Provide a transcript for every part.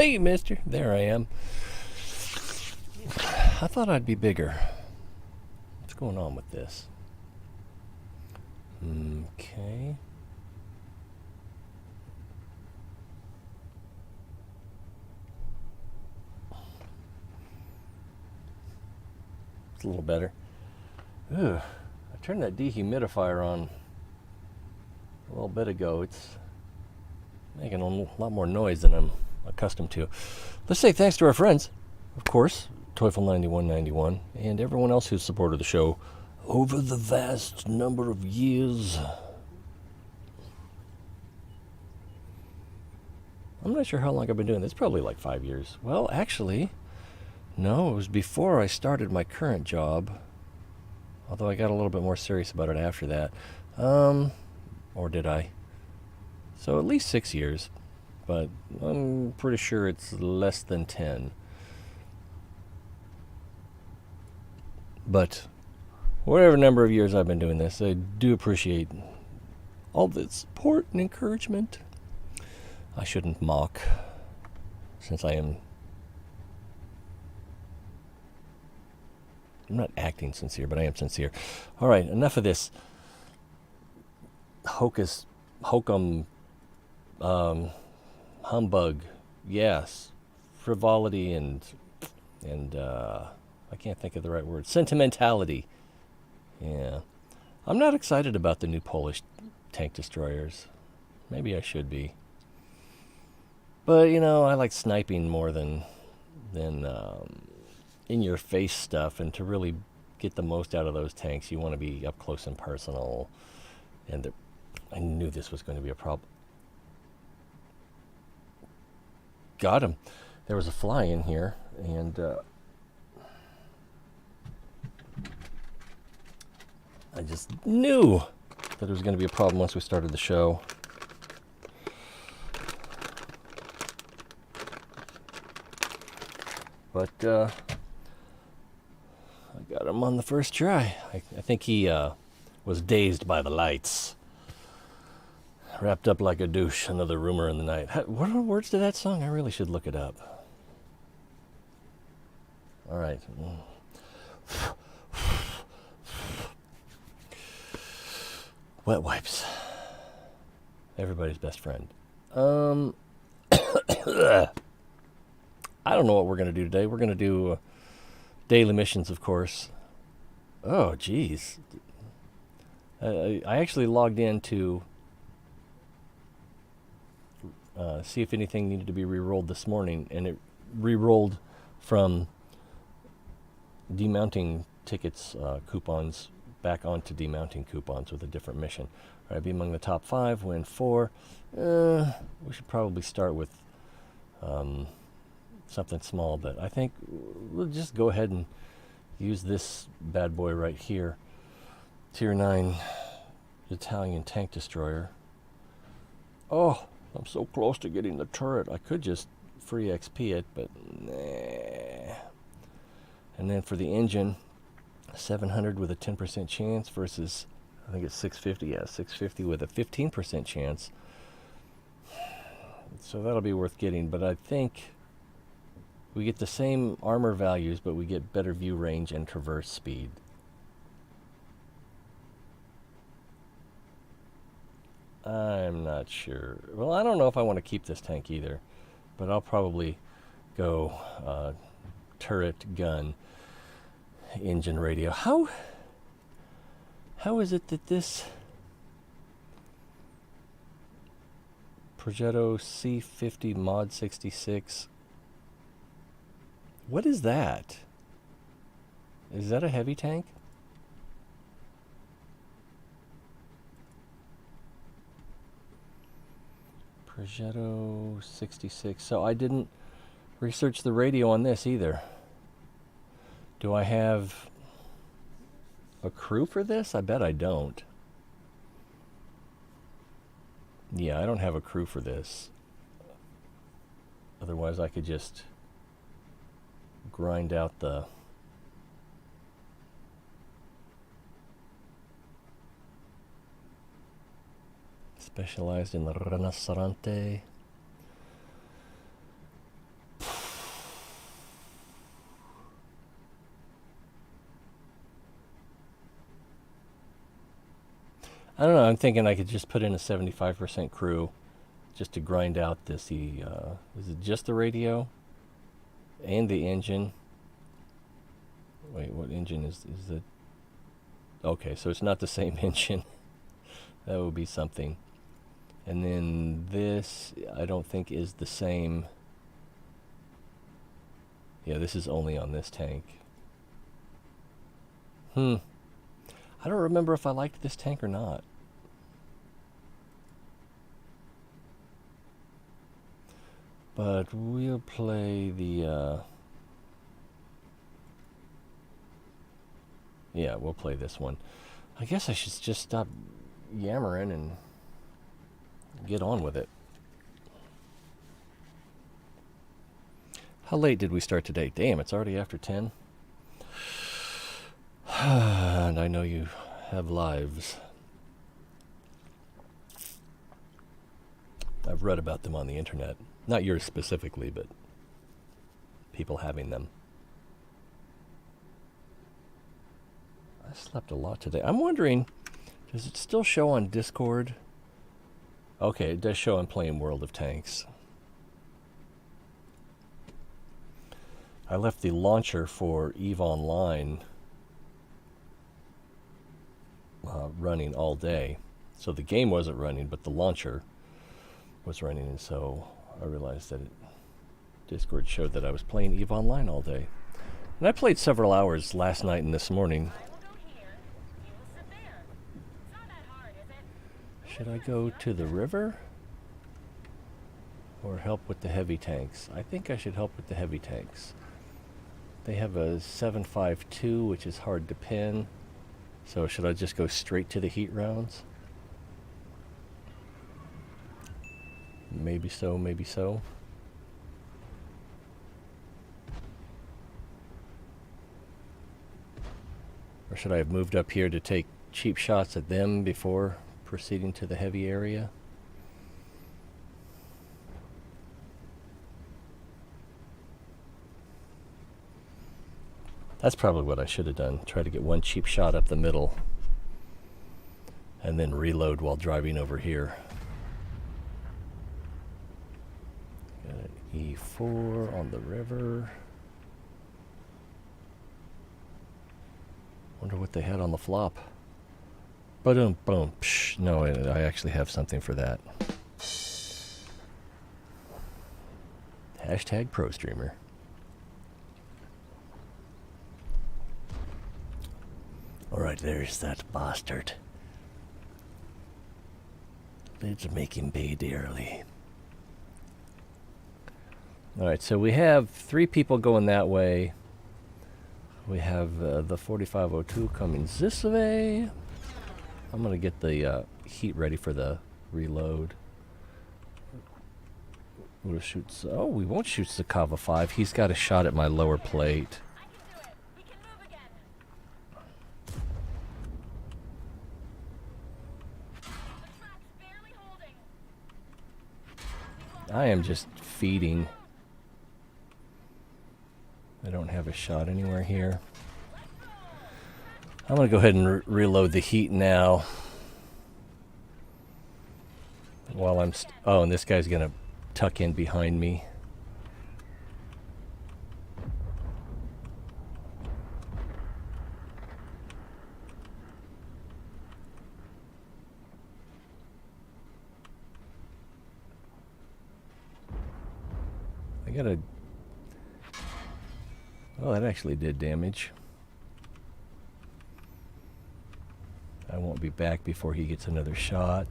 Hey, mister. There I am. I thought I'd be bigger. What's going on with this? Okay. It's a little better. Ugh. I turned that dehumidifier on a little bit ago. It's making a lot more noise than I'm accustomed to. Let's say thanks to our friends, of course, Teufel9191, and everyone else who's supported the show over the vast number of years. I'm not sure how long I've been doing this. Probably like 5 years. Well, actually, no, it was before I started my current job. Although I got a little bit more serious about it after that. Or did I? So at least 6 years. But I'm pretty sure it's less than 10. But whatever number of years I've been doing this, I do appreciate all the support and encouragement. I shouldn't mock, since I'm not acting sincere, but I am sincere. All right, enough of this hokum, humbug, yes, frivolity, and I can't think of the right word. Sentimentality. Yeah, I'm not excited about the new Polish tank destroyers. Maybe I should be. But, you know, I like sniping more than in-your-face stuff. And to really get the most out of those tanks, you want to be up close and personal. And I knew this was going to be a problem. Got him. There was a fly in here, and I just knew that it was going to be a problem once we started the show. But I got him on the first try. I think he was dazed by the lights. Wrapped up like a douche, another rumor in the night. What are the words to that song? I really should look it up. All right. Wet wipes. Everybody's best friend. I don't know what we're going to do today. We're going to do daily missions, of course. Oh, geez. I actually logged in to see if anything needed to be re-rolled this morning, and it re-rolled from demounting tickets, coupons, back onto demounting coupons with a different mission. All right, be among the top 5, win 4. We should probably start with something small, but I think we'll just go ahead and use this bad boy right here. Tier 9 Italian tank destroyer. Oh, I'm so close to getting the turret. I could just free XP it, but nah. And then for the engine, 700 with a 10% chance versus, I think it's 650. Yeah, 650 with a 15% chance. So that'll be worth getting, but I think we get the same armor values, but we get better view range and traverse speed. I'm not sure. Well, I don't know if I want to keep this tank either, but I'll probably go turret, gun, engine, radio. How is it that this Progetto C50 Mod 66, what is that? Is that a heavy tank? Progetto 66. So I didn't research the radio on this either. Do I have a crew for this? I bet I don't. Yeah, I don't have a crew for this. Otherwise I could just grind out the specialized in the Renaissance. I don't know, I'm thinking I could just put in a 75% crew just to grind out this. Is it just the radio and the engine? Wait, what engine is it? Okay, so it's not the same engine. That would be something. And then this, I don't think is the same. Yeah, this is only on this tank. I don't remember if I liked this tank or not. But we'll play the... yeah, we'll play this one. I guess I should just stop yammering and get on with it. How late did we start today? Damn, it's already after 10. And I know you have lives. I've read about them on the internet. Not yours specifically, but people having them. I slept a lot today. I'm wondering, does it still show on Discord? Okay, it does show I'm playing World of Tanks. I left the launcher for EVE Online running all day. So the game wasn't running, but the launcher was running, and so I realized that Discord showed that I was playing EVE Online all day. And I played several hours last night and this morning. Should I go to the river or help with the heavy tanks? I think I should help with the heavy tanks. They have a 7.52, which is hard to pin. So should I just go straight to the heat rounds? Maybe so, maybe so. Or should I have moved up here to take cheap shots at them before proceeding to the heavy area? That's probably what I should have done. Try to get one cheap shot up the middle and then reload while driving over here. Got an E4 on the river. Wonder what they had on the flop. Boom, boom. Psh, no, I actually have something for that. Hashtag pro streamer. Alright, there's that bastard. Let's make him pay dearly. Alright, so we have 3 people going that way. We have the 4502 coming this way. I'm going to get the heat ready for the reload. We'll shoot. Oh, we won't shoot Zakava 5. He's got a shot at my lower plate. I am just feeding. I don't have a shot anywhere here. I'm going to go ahead and reload the heat now. While I'm... oh, and this guy's going to tuck in behind me. I got a... oh, that actually did damage. I won't be back before he gets another shot.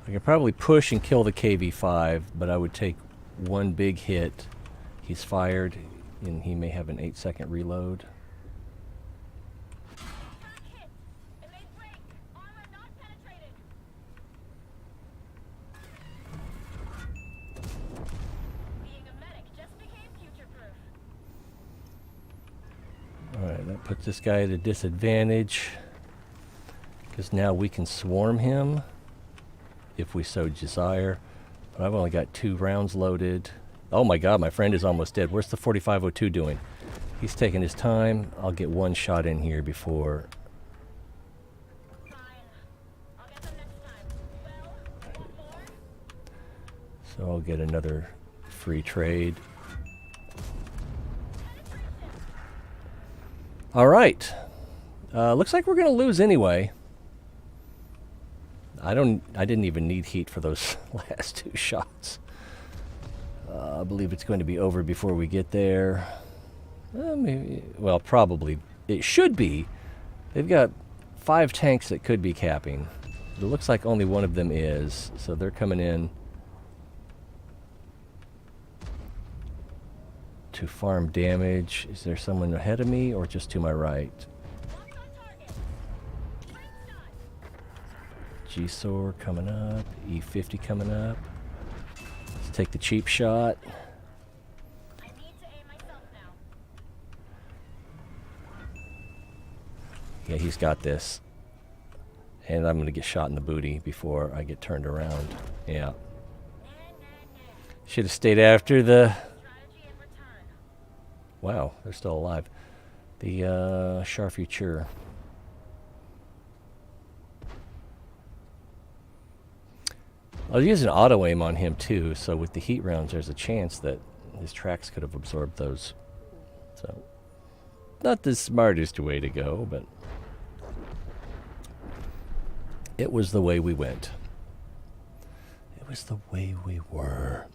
I could probably push and kill the KV-5, but I would take one big hit. He's fired, and he may have an 8-second reload. Alright, that puts this guy at a disadvantage, because now we can swarm him. if we so desire. But I've only got 2 rounds loaded. Oh my god, my friend is almost dead. Where's the 4502 doing? He's taking his time. I'll get 1 shot in here before... So I'll get another free trade. All right. Looks like we're going to lose anyway. I didn't even need heat for those last 2 shots. I believe it's going to be over before we get there. Maybe, well, probably. It should be. They've got 5 tanks that could be capping. It looks like only one of them is, so they're coming in to farm damage. Is there someone ahead of me or just to my right? G-Sor coming up, E50 coming up. Let's take the cheap shot. I need to aim myself now. Yeah, he's got this. And I'm going to get shot in the booty before I get turned around. Yeah. Should have stayed after the... Wow, they're still alive. The Charfuture. I'll use an auto aim on him too, so with the heat rounds there's a chance that his tracks could have absorbed those. So, not the smartest way to go, but it was the way we went. It was the way we were.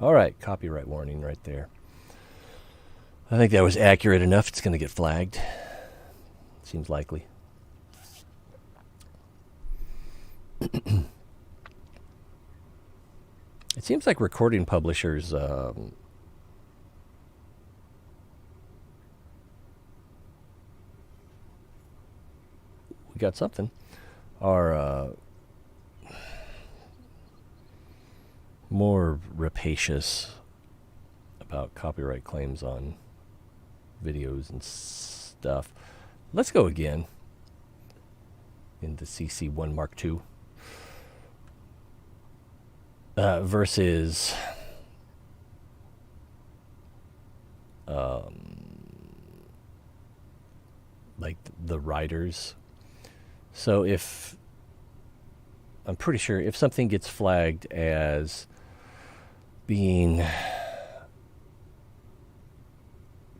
All right, copyright warning right there. I think that was accurate enough. It's going to get flagged. Seems likely. It seems like recording publishers we got something, are more rapacious about copyright claims on videos and stuff. Let's go again in the CC1 Mark II versus like the writers. So if I'm pretty sure if something gets flagged as being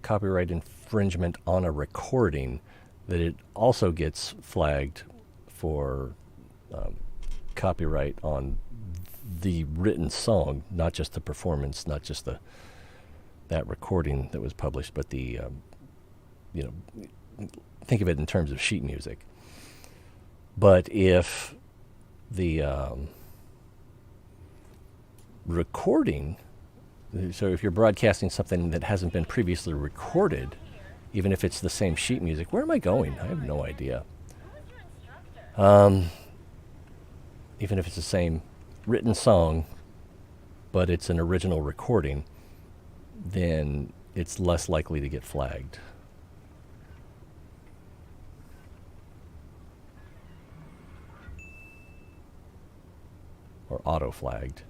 copyright infringement on a recording, that it also gets flagged for copyright on the written song, not just the performance, not just that recording that was published, but the think of it in terms of sheet music. But if the recording, so if you're broadcasting something that hasn't been previously recorded, even if it's the same sheet music, where am I going? I have no idea. Even if it's the same written song, but it's an original recording, then it's less likely to get flagged. Or auto-flagged.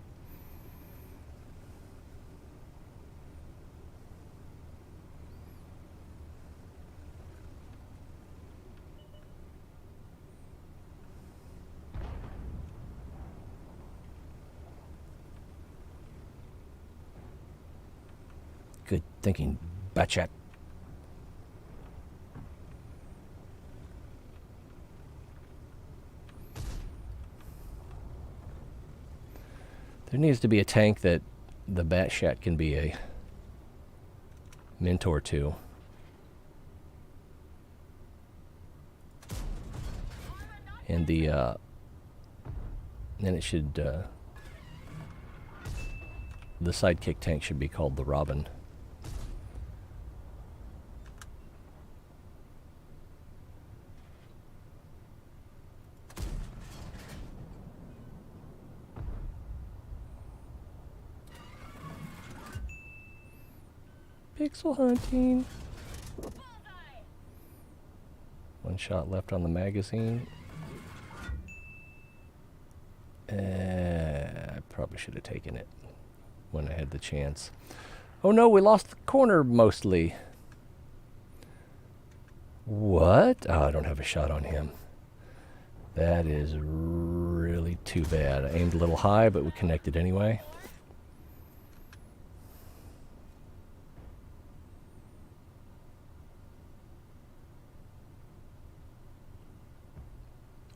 Good thinking, Batchat. There needs to be a tank that the Batchat can be a mentor to. And then it should, the sidekick tank should be called the Robin. Pixel hunting. Bullseye. One shot left on the magazine. I probably should have taken it when I had the chance. Oh no, we lost the corner mostly. What? Oh, I don't have a shot on him. That is really too bad. I aimed a little high, but we connected anyway.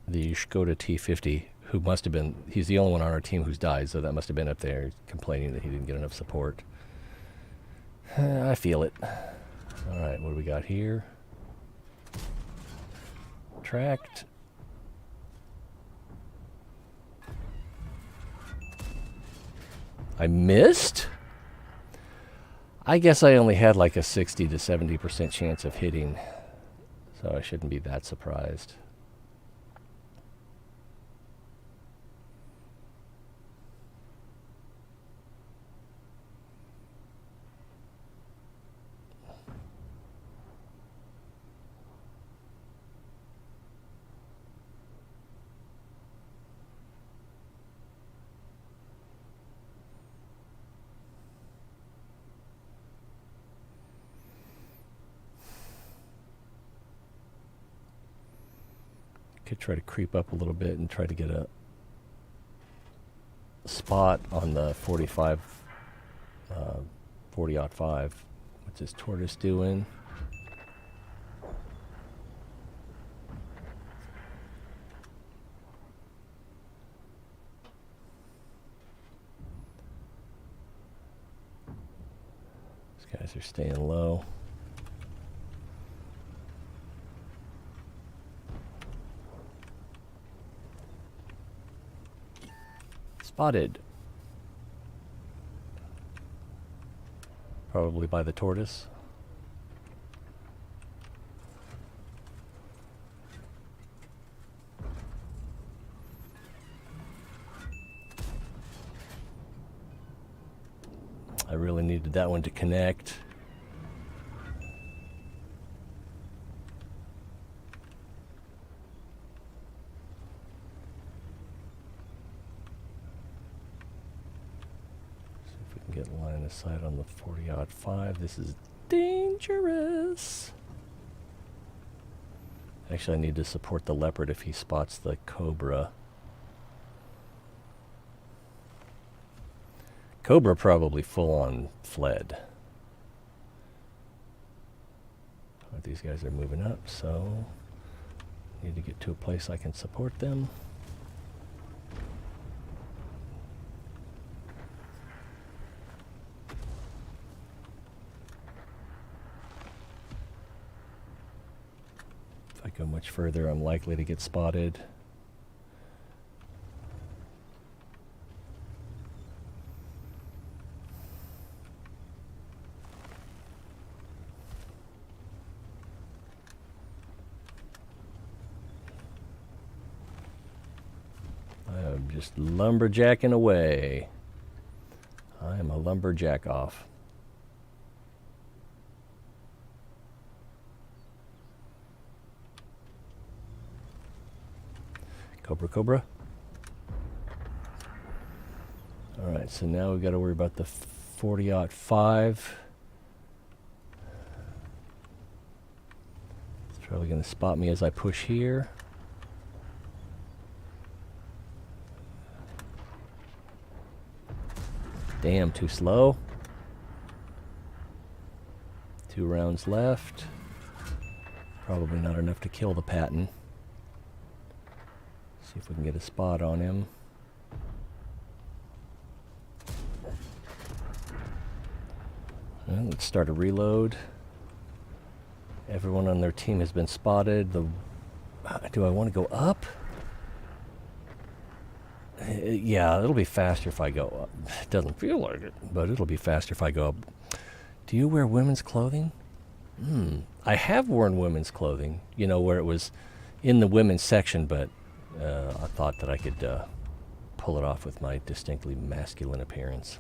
The Skoda T50, who must have been, he's the only one on our team who's died, so that must have been up there complaining that he didn't get enough support. I feel it. All right, what do we got here? Tracked. I missed? I guess I only had like a 60 to 70% chance of hitting, so I shouldn't be that surprised. Could try to creep up a little bit and try to get a spot on the 45, 40-05. What's this tortoise doing? These guys are staying low. Spotted. Probably by the tortoise. I really needed that one to connect. Get line of sight on the 40-05. This is dangerous. Actually, I need to support the leopard if he spots the cobra. Cobra probably full on fled. But these guys are moving up, so need to get to a place I can support them. If I go much further, I'm likely to get spotted. I'm just lumberjacking away. I am a lumberjack off. Cobra, cobra. All right, so now we've got to worry about the 40-05. It's probably going to spot me as I push here. Damn, too slow. 2 rounds left. Probably not enough to kill the Patton. See if we can get a spot on him. Well, let's start a reload. Everyone on their team has been spotted. Do I want to go up? Yeah, it'll be faster if I go up. It doesn't feel like it, but it'll be faster if I go up. Do you wear women's clothing? I have worn women's clothing, you know, where it was in the women's section, but I thought that I could pull it off with my distinctly masculine appearance.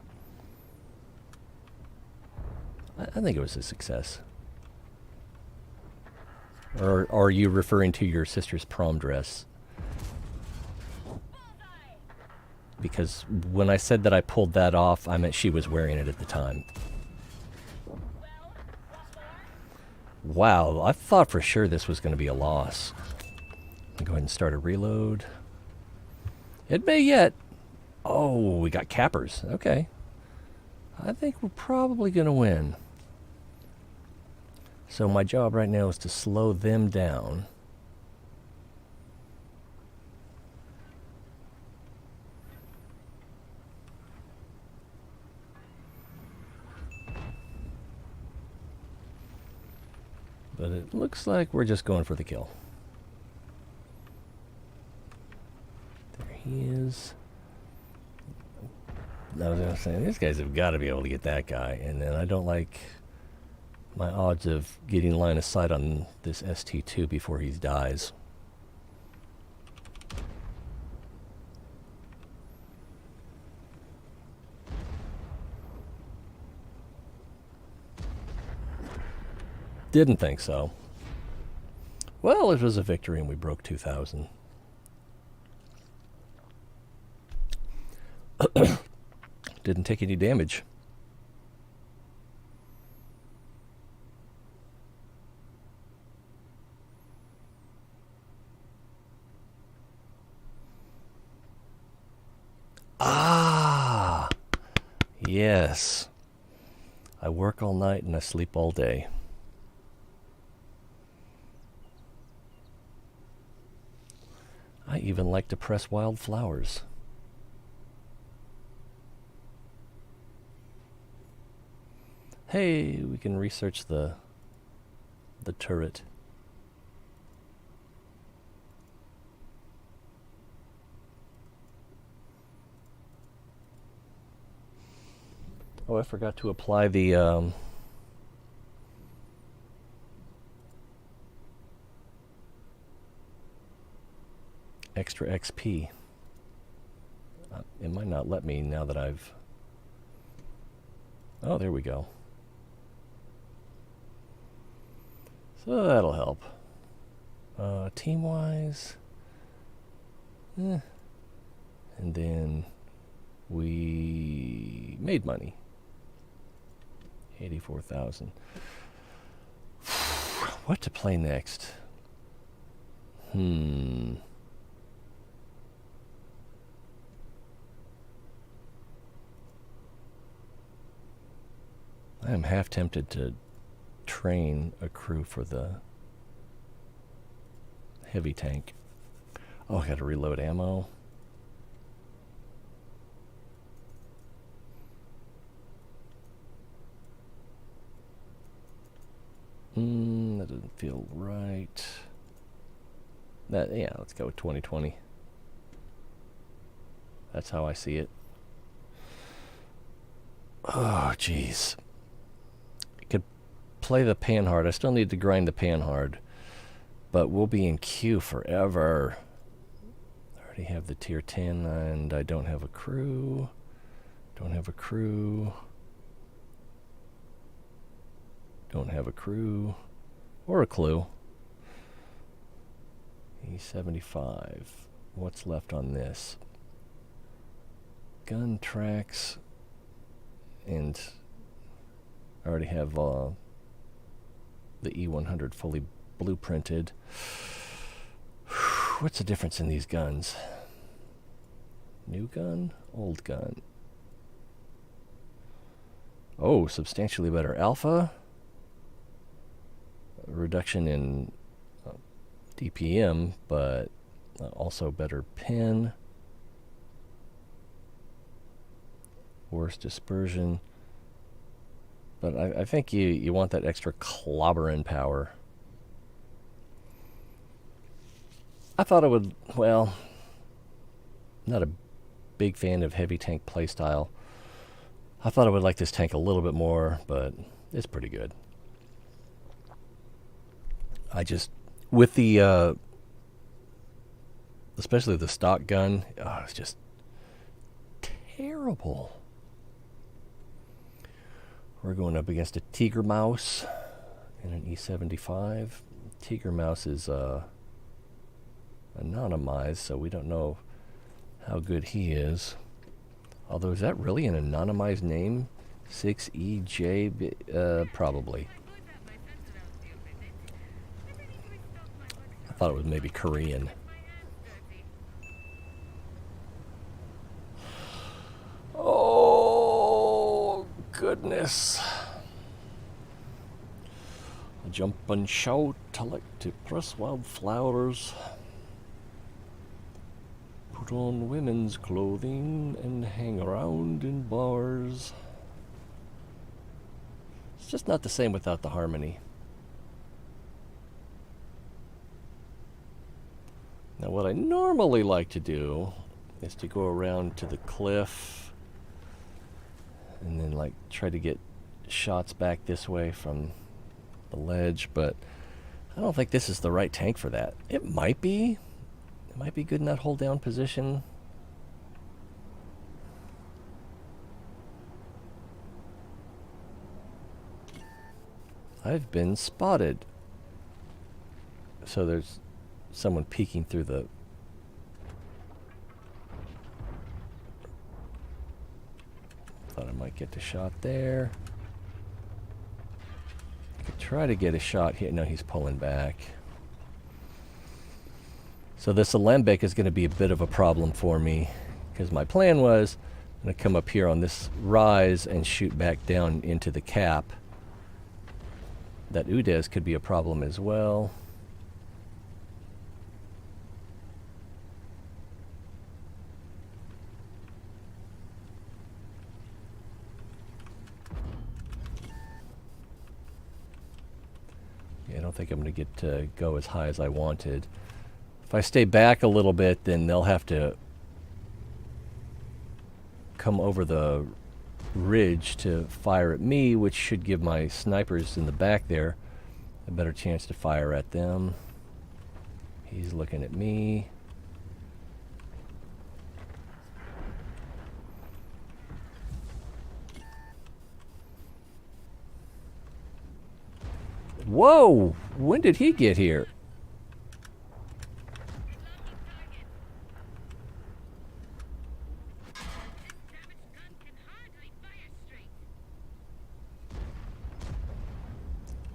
I think it was a success. Or are you referring to your sister's prom dress? Because when I said that I pulled that off, I meant she was wearing it at the time. Wow, I thought for sure this was going to be a loss. I'll go ahead and start a reload. It may yet. Oh, we got cappers. Okay. I think we're probably going to win. So my job right now is to slow them down. But it looks like we're just going for the kill. There he is. I was going to say, these guys have got to be able to get that guy. And then I don't like my odds of getting line of sight on this ST2 before he dies. Didn't think so. Well, it was a victory and we broke 2,000. Didn't take any damage. Ah, yes. I work all night and I sleep all day. I even like to press wildflowers. Hey, we can research the turret. Oh, I forgot to apply the extra XP. It might not let me now that I've... Oh, there we go. So that'll help. Team-wise... And then we made money. 84,000. What to play next? I am half tempted to train a crew for the heavy tank. Oh, I gotta reload ammo. That doesn't feel right. Yeah, let's go with 2020. That's how I see it. Oh, jeez. Could play the Panhard. I still need to grind the Panhard. But we'll be in queue forever. I already have the tier 10 and I don't have a crew. Don't have a crew. Don't have a crew. Or a clue. E75. What's left on this? Gun tracks. And I already have the E100 fully blueprinted. What's the difference in these guns? New gun? Old gun? Oh, substantially better alpha. Reduction in DPM, but also better pin. Worse dispersion. But I think you want that extra clobbering power. I thought it would, well, not a big fan of heavy tank playstyle. I thought I would like this tank a little bit more, but it's pretty good. I just, with the, especially the stock gun, it's just terrible. We're going up against a Tiger Mouse and an E75. Tiger Mouse is anonymized, so we don't know how good he is. Although, is that really an anonymized name? 6EJ? Probably. I thought it was maybe Korean. Oh, goodness. Jump and shout, I like to press wildflowers. Put on women's clothing and hang around in bars. It's just not the same without the harmony. Now what I normally like to do is to go around to the cliff and then like try to get shots back this way from the ledge, but I don't think this is the right tank for that. It might be. It might be good in that hold down position. I've been spotted. So there's someone peeking through the... Thought I might get the shot there. Could try to get a shot here. No, he's pulling back. So this alembic is going to be a bit of a problem for me, because my plan was I'm going to come up here on this rise and shoot back down into the cap. That Udez could be a problem as well. Yeah, I don't think I'm going to get to go as high as I wanted. If I stay back a little bit, then they'll have to come over the ridge to fire at me, which should give my snipers in the back there a better chance to fire at them. He's looking at me. Whoa! When did he get here?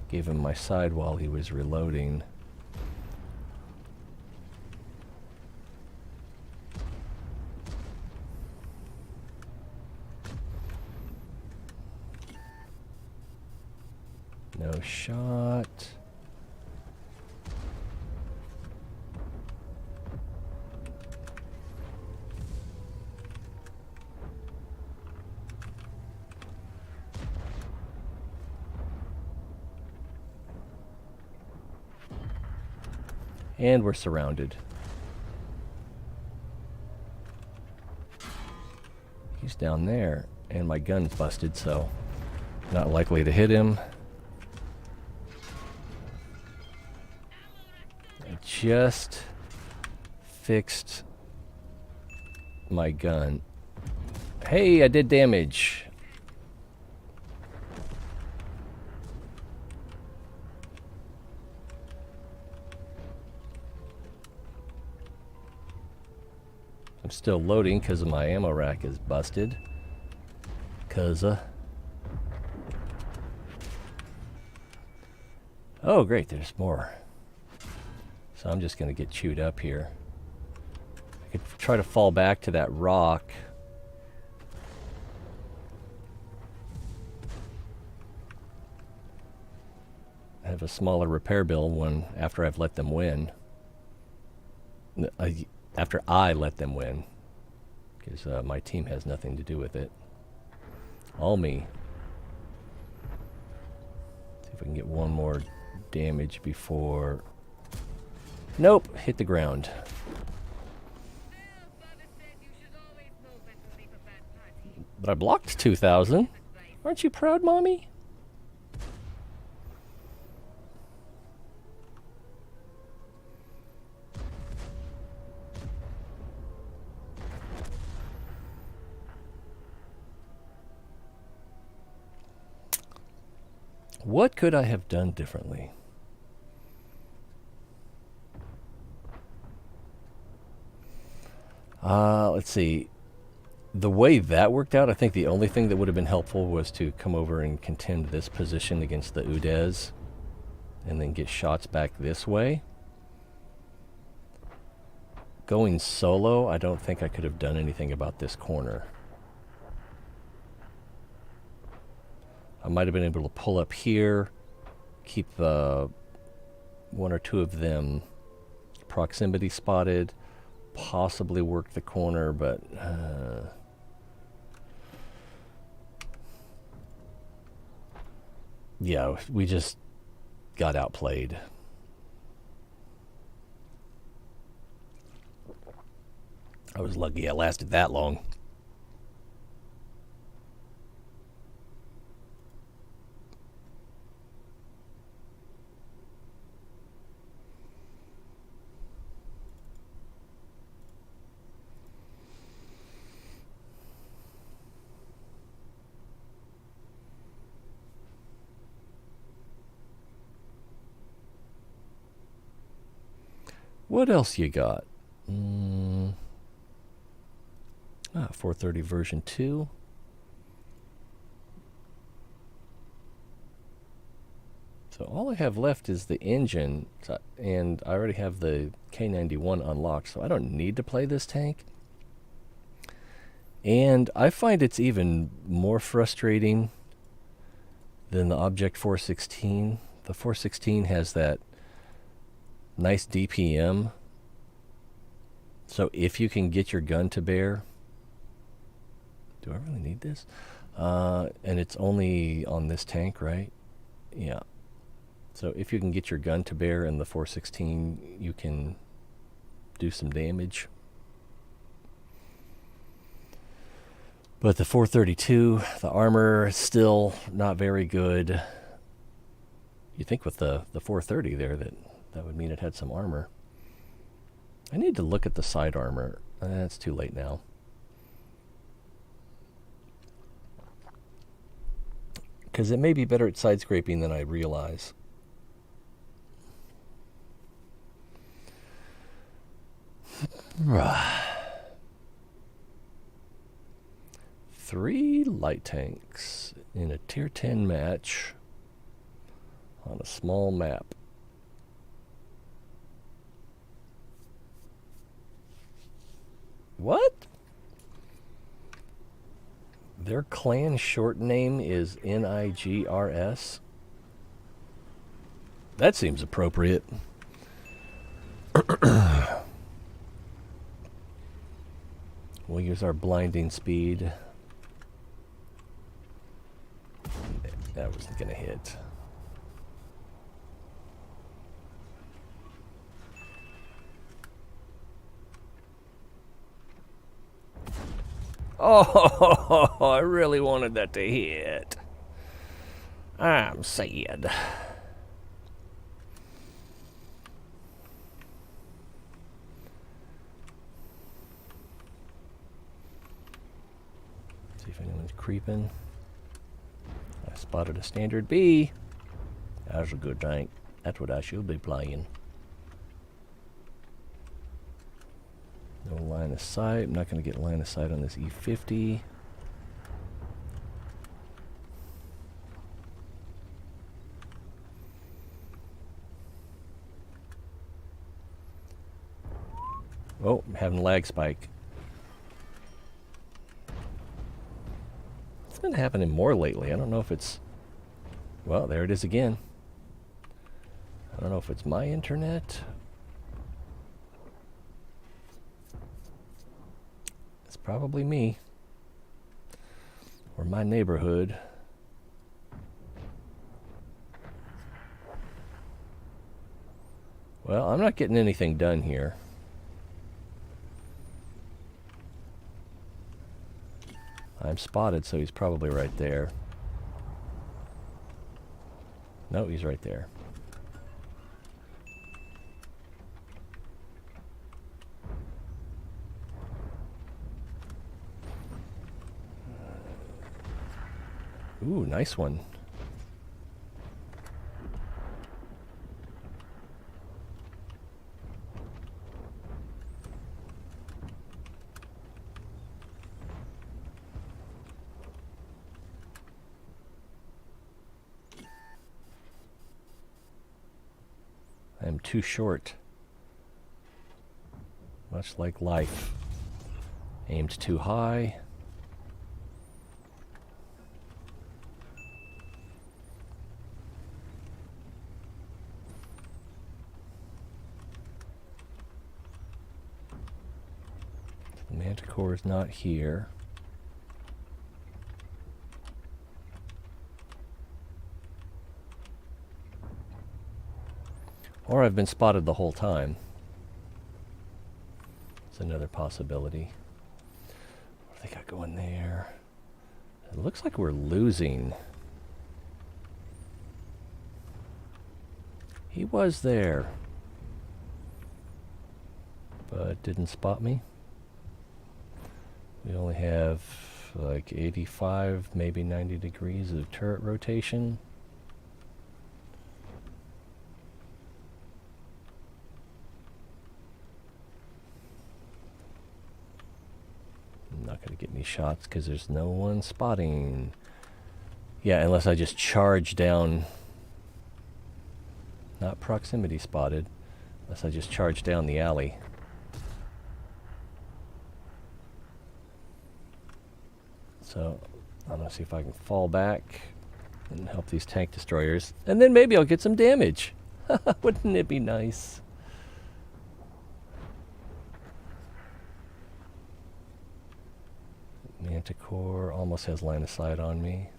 Gave him my side while he was reloading. No shot. And we're surrounded. He's down there, and my gun's busted, so not likely to hit him. I just fixed my gun. Hey, I did damage. I'm still loading because my ammo rack is busted. Oh, great, there's more. So I'm just going to get chewed up here. I could try to fall back to that rock. I have a smaller repair bill when after I've let them win. After I let them win, because my team has nothing to do with it. All me. See if I can get one more damage before... Nope, hit the ground. But I blocked 2,000. Aren't you proud, Mommy? What could I have done differently? Let's see. The way that worked out, I think the only thing that would have been helpful was to come over and contend this position against the Udez and then get shots back this way. Going solo, I don't think I could have done anything about this corner. I might have been able to pull up here, keep one or two of them proximity spotted, possibly work the corner, but yeah, we just got outplayed. I was lucky I lasted that long. What else you got? 430 version 2. So all I have left is the engine, and I already have the K91 unlocked, so I don't need to play this tank. And I find it's even more frustrating than the Object 416. The 416 has that nice DPM. So if you can get your gun to bear... Do I really need this? And it's only on this tank, right? Yeah. So if you can get your gun to bear in the 416, you can do some damage. But the 432, the armor is still not very good. You'd think with the 430 there that would mean it had some armor. I need to look at the side armor. It's too late now. Because it may be better at side scraping than I realize. Three light tanks in a tier 10 match on a small map. What? Their clan short name is NIGRS? That seems appropriate. We'll use our blinding speed. That wasn't going to hit. Oh, I really wanted that to hit. I'm sad. See if anyone's creeping. I spotted a standard B. That's a good tank. That's what I should be playing. No line of sight. I'm not going to get line of sight on this E50. Oh, I'm having a lag spike. It's been happening more lately. I don't know if it's... Well, there it is again. I don't know if it's my internet. It's probably me. Or my neighborhood. Well, I'm not getting anything done here. I'm spotted, so he's probably right there. No, he's right there. Ooh, nice one. I'm too short. Much like life. Aimed too high. The manticore is not here. Or I've been spotted the whole time. It's another possibility. What do they got going there? It looks like we're losing. He was there, but didn't spot me. We only have like 85, maybe 90 degrees of turret rotation. Not going to get any shots because there's no one spotting. Yeah, unless I just charge down. Not proximity spotted. Unless I just charge down the alley. So I'm going to see if I can fall back and help these tank destroyers. And then maybe I'll get some damage. Wouldn't it be nice? Manticore almost has line of sight on me.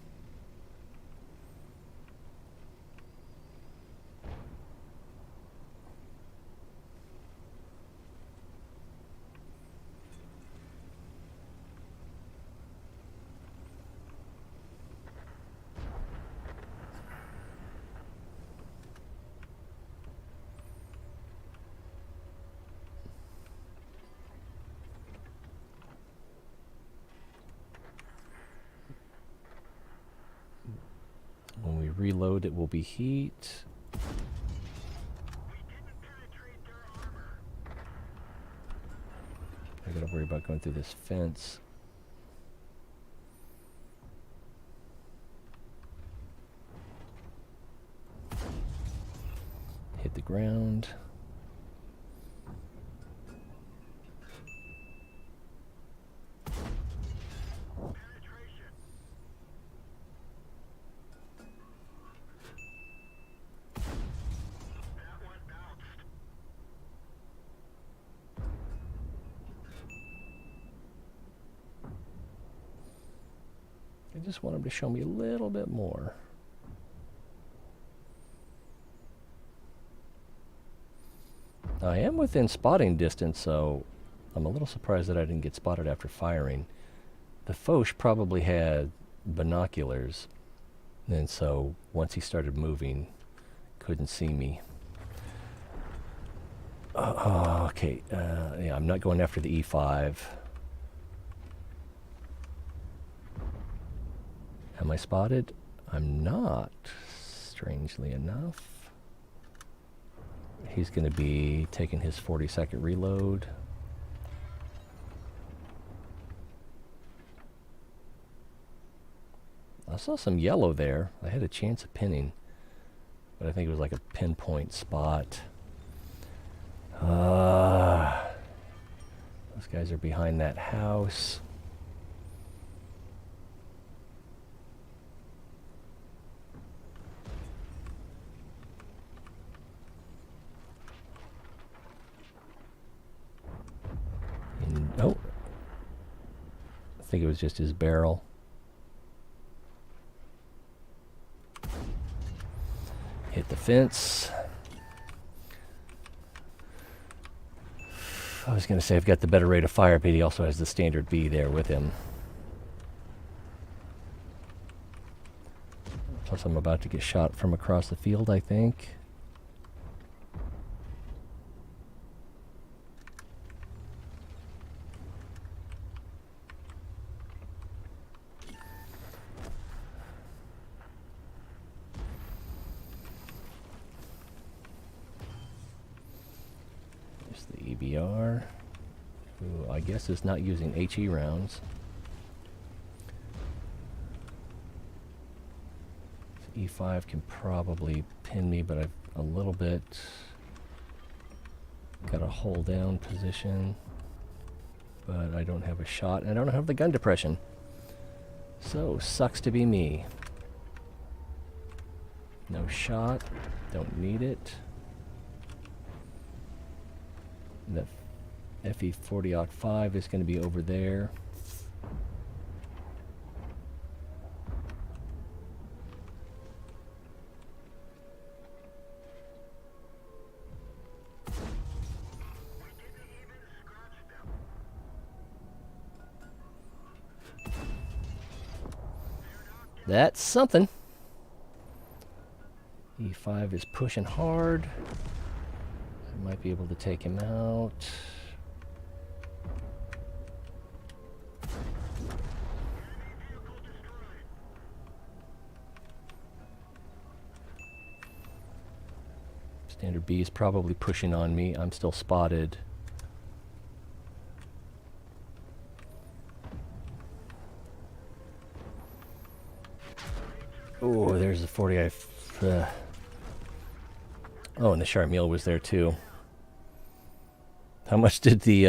When we reload, it will be heat. I gotta worry about going through this fence. Hit the ground. I just want him to show me a little bit more. I am within spotting distance, so I'm a little surprised that I didn't get spotted after firing. The Foch probably had binoculars, and so once he started moving, couldn't see me. Okay, yeah, I'm not going after the E5. Am I spotted? I'm not, strangely enough. He's going to be taking his 40-second reload. I saw some yellow there. I had a chance of pinning, but I think it was like a pinpoint spot. Those guys are behind that house. Oh, I think it was just his barrel. Hit the fence. I was going to say I've got the better rate of fire, but he also has the standard B there with him. Plus I'm about to get shot from across the field, I think. EBR, who I guess is not using HE rounds. E5 can probably pin me, but I've a little bit Got a hold down position, but I don't have a shot, and I don't have the gun depression. So, sucks to be me. No shot. Don't need it. The FE40-05 is going to be over there. That's something. E5 is pushing hard. I might be able to take him out. Standard B is probably pushing on me. I'm still spotted. Oh, there's the 40. Oh, and the Charmiel was there too. How much did the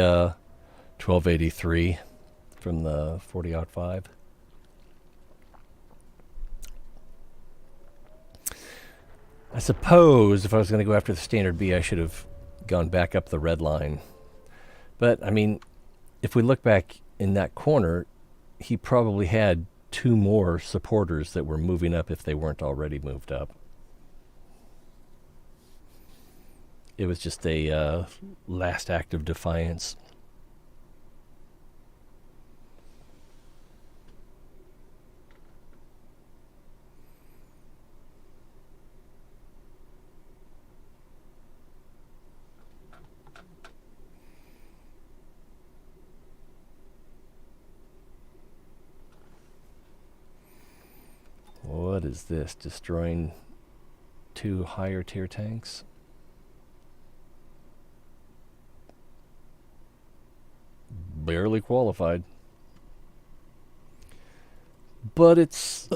1283 from the 40-05? I suppose if I was going to go after the Standard B, I should have gone back up the red line. But, I mean, if we look back in that corner, he probably had 2 more supporters that were moving up if they weren't already moved up. It was just a last act of defiance. What is this? Destroying 2 higher tier tanks? Barely qualified. But it's...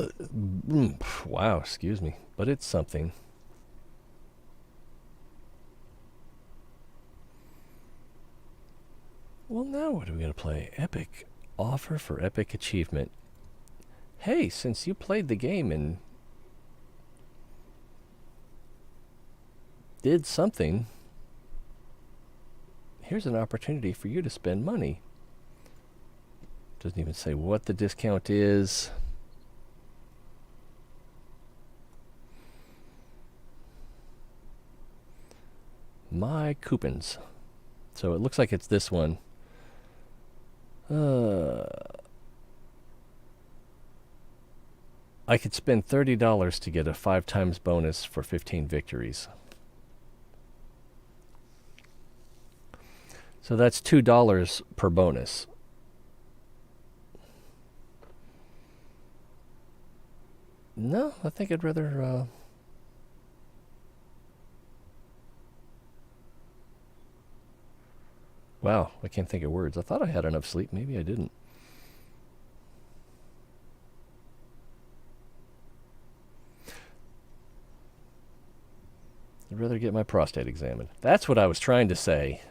wow, excuse me. But it's something. Well, now what are we going to play? Epic. Offer for epic achievement. Hey, since you played the game and did something, here's an opportunity for you to spend money. Doesn't even say what the discount is. My coupons. So it looks like it's this one. I could spend $30 to get a 5 times bonus for 15 victories. So that's $2 per bonus. No, I think I'd rather... Wow, I can't think of words. I thought I had enough sleep. Maybe I didn't. I'd rather get my prostate examined. That's what I was trying to say.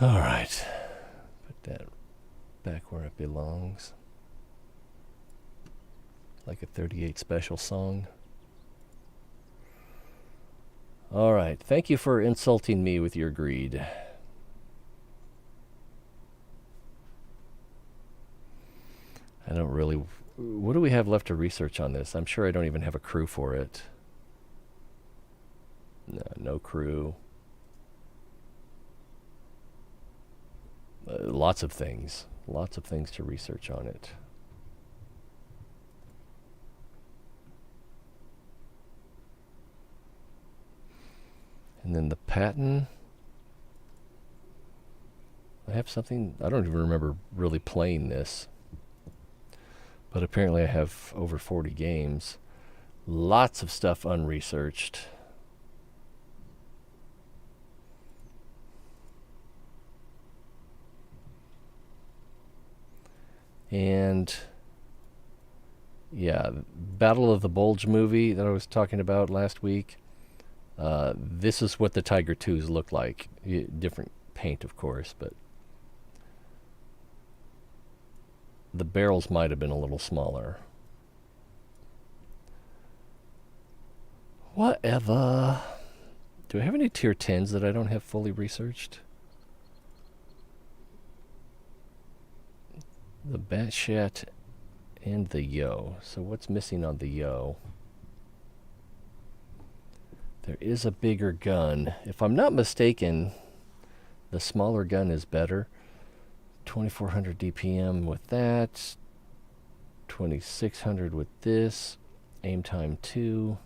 All right. Put that back where it belongs. Like a 38 special song. All right. Thank you for insulting me with your greed. I don't really... What do we have left to research on this? I'm sure I don't even have a crew for it. No, no crew. Lots of things. Lots of things to research on it. And then the patent. I have something... I don't even remember really playing this. But apparently I have over 40 games. Lots of stuff unresearched. And yeah, Battle of the Bulge movie that I was talking about last week. This is what the Tiger 2s look like. Different paint, of course, but the barrels might have been a little smaller. Whatever. Do I have any tier 10s that I don't have fully researched? The Batchat and the Yo. So what's missing on the Yo? There is a bigger gun. If I'm not mistaken, the smaller gun is better. 2400 DPM with that. 2600 with this. Aim time 2.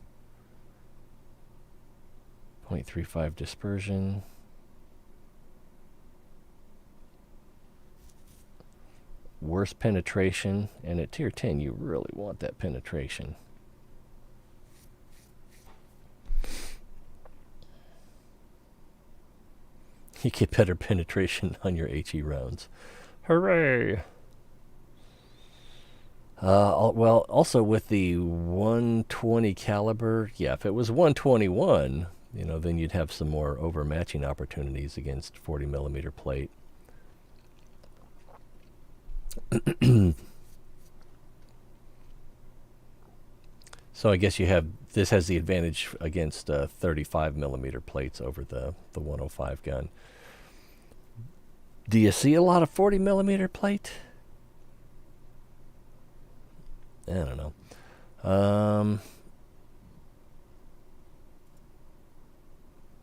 0.35 dispersion. Worse penetration, and at tier 10 you really want that penetration. You get better penetration on your HE rounds. Hooray! Well, also with the 120 caliber, yeah, if it was 121, then you'd have some more overmatching opportunities against 40 millimeter plate. So I guess this has the advantage against 35 millimeter plates over the 105 gun. Do you see a lot of 40 millimeter plate? I don't know.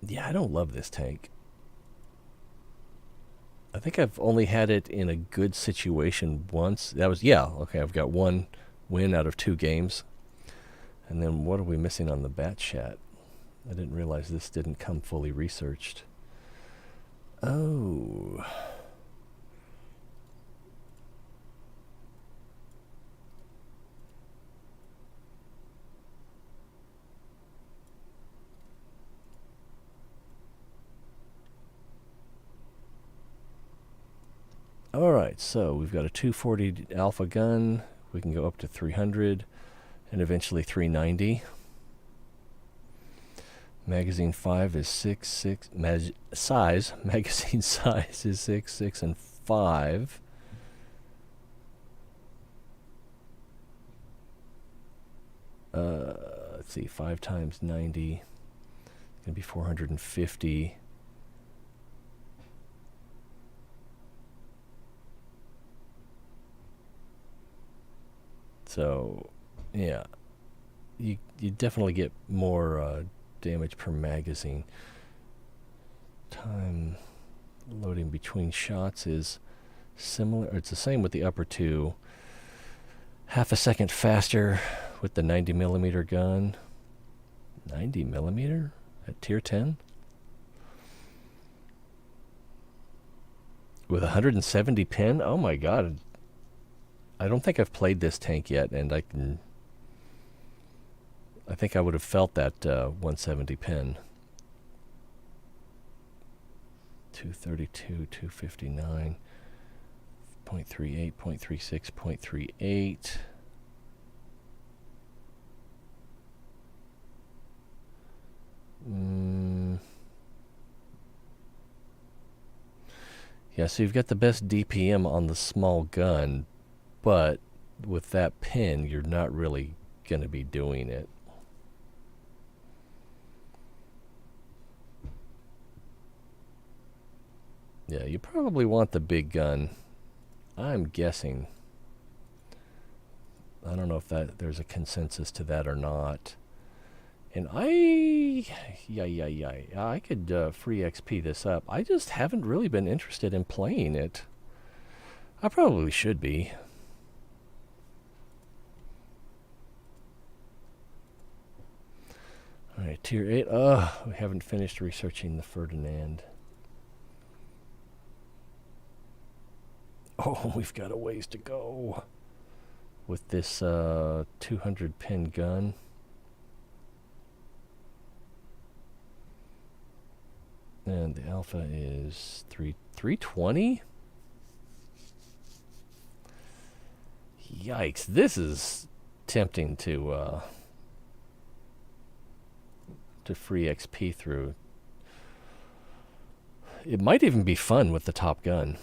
Yeah, I don't love this tank. I think I've only had it in a good situation once. I've got one win out of 2 games. And then what are we missing on the Batchat? I didn't realize this didn't come fully researched. Oh. Alright, so we've got a 240 alpha gun. We can go up to 300 and eventually 390. Magazine 5 is 6.6. Magazine size is 6.6 and 5. Let's see, 5 times 90. It's going to be 450. So, yeah, you definitely get more damage per magazine. Time loading between shots is similar. It's the same with the upper 2. Half a second faster with the 90 millimeter gun. 90 millimeter at tier 10? With 170 pin? Oh my god. I don't think I've played this tank yet, and I think I would have felt that 170 pin. 232, 259, 0.38, 0.36, 0.38. Yeah, so you've got the best DPM on the small gun, but with that pin, you're not really going to be doing it. Yeah, you probably want the big gun. I'm guessing. I don't know if there's a consensus to that or not. And I could free XP this up. I just haven't really been interested in playing it. I probably should be. Alright, tier 8. We haven't finished researching the Ferdinand. Oh, we've got a ways to go with this 200 pin gun. And the alpha is 320? Yikes, this is tempting to to free XP through. It might even be fun with the Top Gun.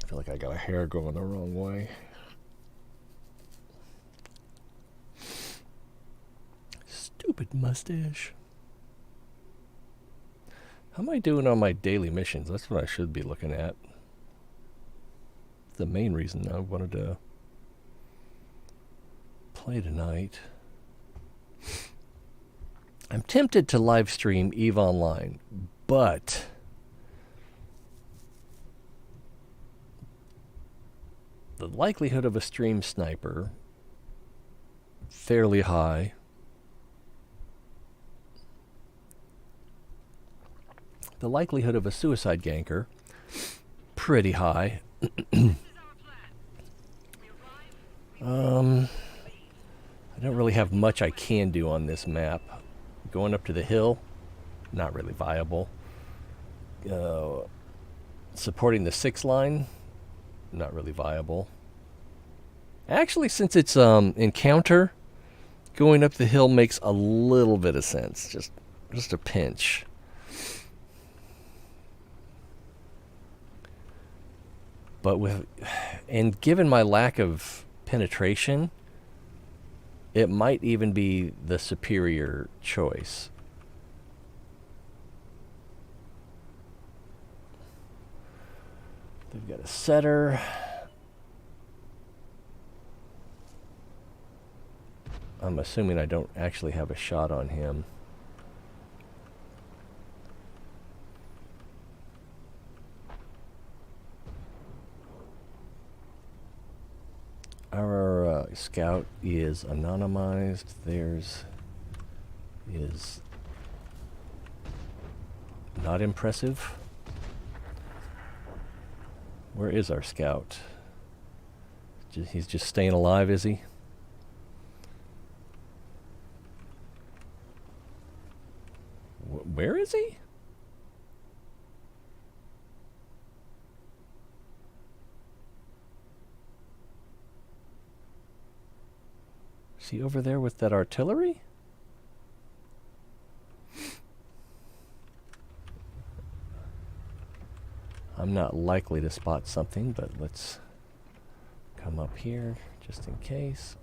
I feel like I got a hair going the wrong way. Stupid mustache. How am I doing on my daily missions? That's what I should be looking at. The main reason I wanted to play tonight. I'm tempted to live stream EVE Online, but the likelihood of a stream sniper fairly high. The likelihood of a suicide ganker pretty high. I don't really have much I can do on this map. Going up to the hill, not really viable. Supporting the 6 line, not really viable. Actually, since it's encounter, going up the hill makes a little bit of sense. Just a pinch. But given my lack of penetration, it might even be the superior choice. They've got a setter. I'm assuming I don't actually have a shot on him. Our scout is anonymized. Theirs is not impressive. Where is our scout? He's just staying alive, is he? Where is he? Is he over there with that artillery? I'm not likely to spot something, but let's come up here just in case.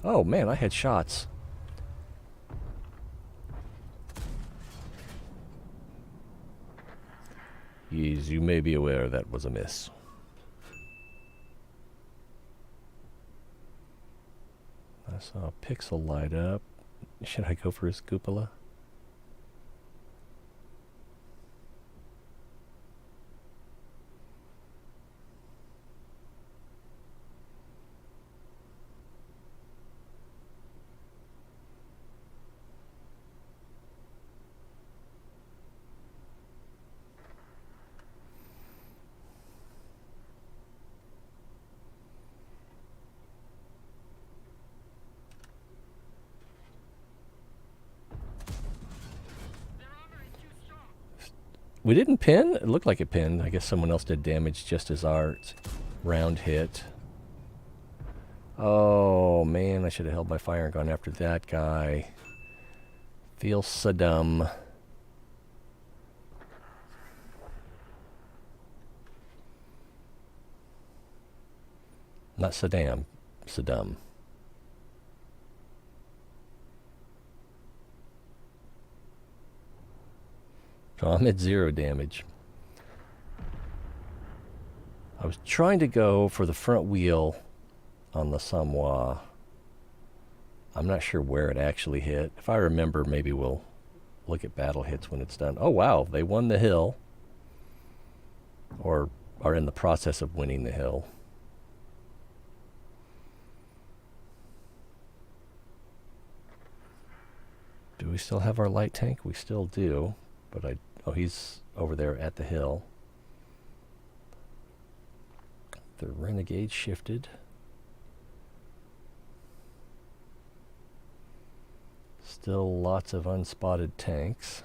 Oh man, I had shots. Yes, you may be aware that was a miss. I saw a pixel light up. Should I go for his cupola? We didn't pin? It looked like it pinned. I guess someone else did damage just as our round hit. Oh, man, I should have held my fire and gone after that guy. Feel so dumb. Not Saddam, Saddam. So I'm at 0 damage. I was trying to go for the front wheel on the Samoa. I'm not sure where it actually hit. If I remember, maybe we'll look at battle hits when it's done. Oh wow, they won the hill. Or are in the process of winning the hill. Do we still have our light tank? We still do. But oh, he's over there at the hill. The renegade shifted. Still lots of unspotted tanks.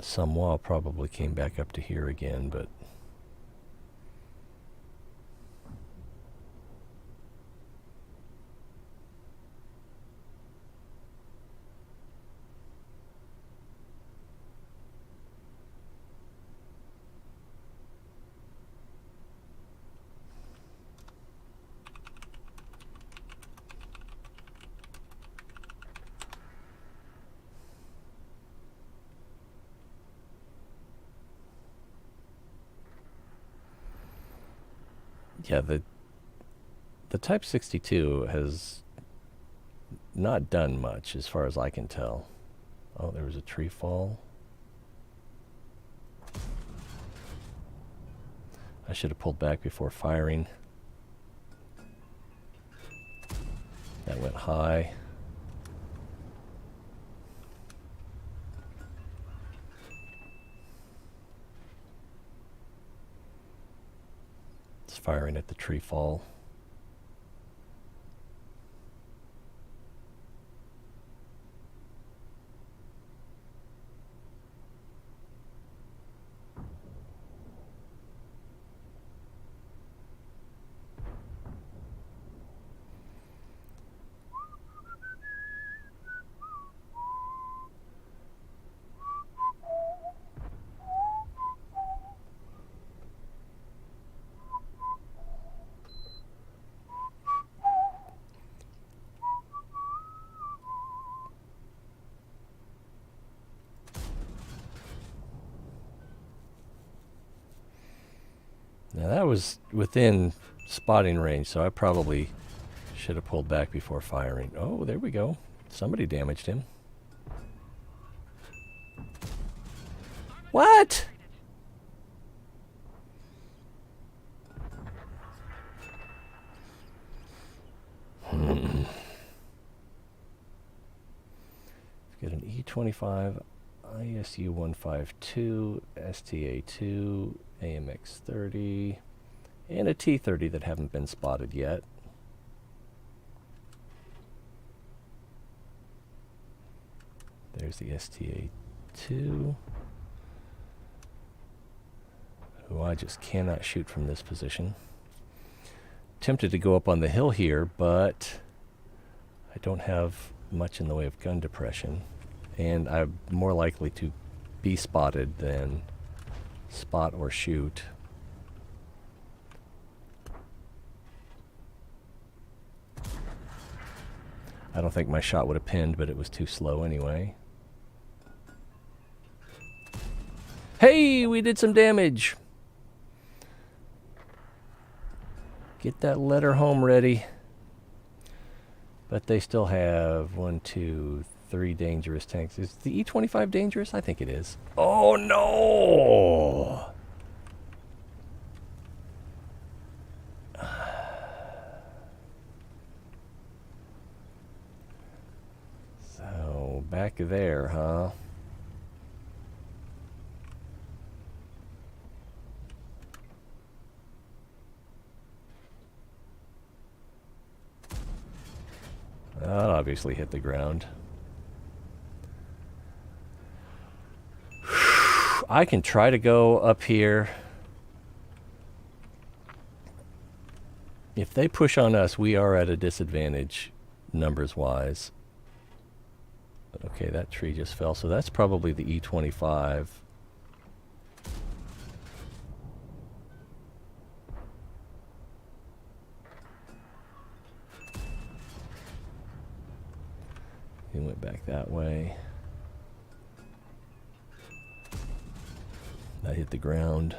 That Samoa probably came back up to here again, but yeah, the Type 62 has not done much as far as I can tell. Oh, there was a tree fall. I should have pulled back before firing. That went high. It's firing at the tree fall. Now that was within spotting range, so I probably should have pulled back before firing. Oh, there we go. Somebody damaged him. What? Get an E25, ISU 152, STA2, AMX 30, and a T30 that haven't been spotted yet. There's the STA2, who I just cannot shoot from this position. Tempted to go up on the hill here, but I don't have much in the way of gun depression, and I'm more likely to be spotted than spot or shoot. I don't think my shot would have pinned, but it was too slow anyway. Hey, we did some damage. Get that letter home ready. But they still have 1, 2, 3 dangerous tanks. Is the E25 dangerous? I think it is. Oh no! So, back there, huh? That obviously hit the ground. I can try to go up here. If they push on us, we are at a disadvantage numbers-wise. Okay, that tree just fell, so that's probably the E25. He went back that way. That hit the ground.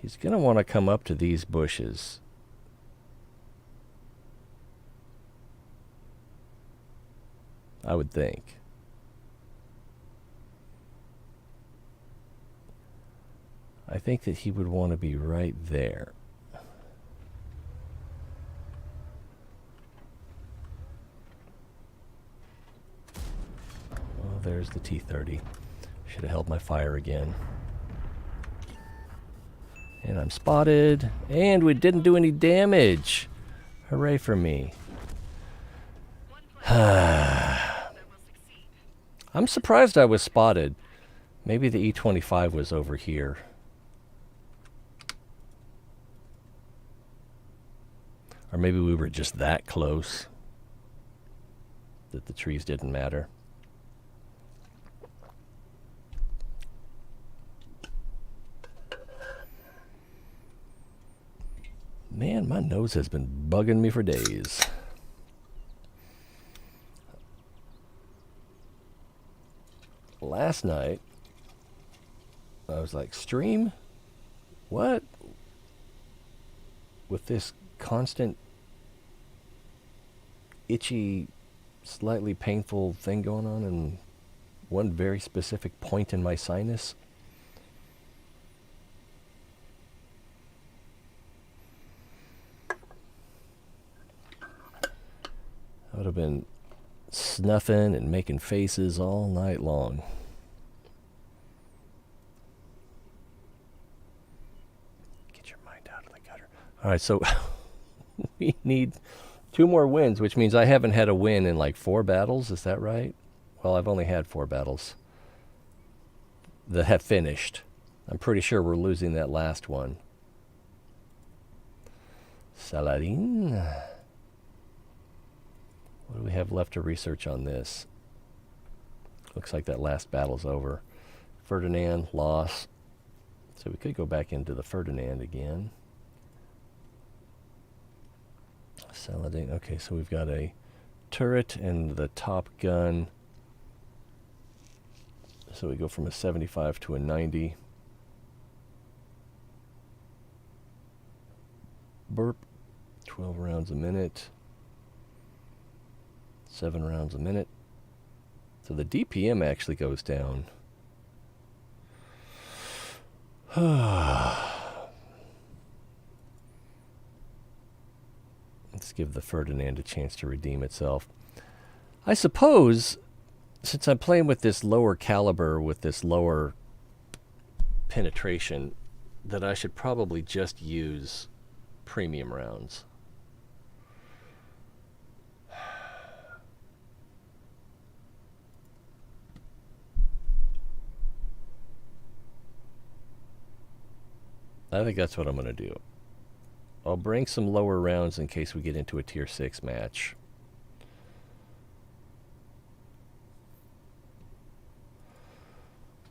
He's going to want to come up to these bushes. I would think. I think that he would want to be right there. Well, there's the T-30. Should have held my fire again. And I'm spotted. And we didn't do any damage. Hooray for me. I'm surprised I was spotted. Maybe the E25 was over here. Or maybe we were just that close that the trees didn't matter. Man, my nose has been bugging me for days. Last night, I was like, stream? What? With this constant, itchy, slightly painful thing going on in one very specific point in my sinus. I would have been snuffing and making faces all night long. Get your mind out of the gutter. All right, so we need 2 more wins, which means I haven't had a win in like 4 battles. Is that right? Well, I've only had 4 battles that have finished. I'm pretty sure we're losing that last one. Saladin. What do we have left to research on this? Looks like that last battle's over. Ferdinand, loss. So we could go back into the Ferdinand again. Saladin. Okay, so we've got a turret and the top gun. So we go from a 75 to a 90. Burp. 12 rounds a minute. 7 rounds a minute. So the DPM actually goes down. Let's give the Ferdinand a chance to redeem itself. I suppose, since I'm playing with this lower caliber, with this lower penetration, that I should probably just use premium rounds. I think that's what I'm going to do. I'll bring some lower rounds in case we get into a tier 6 match.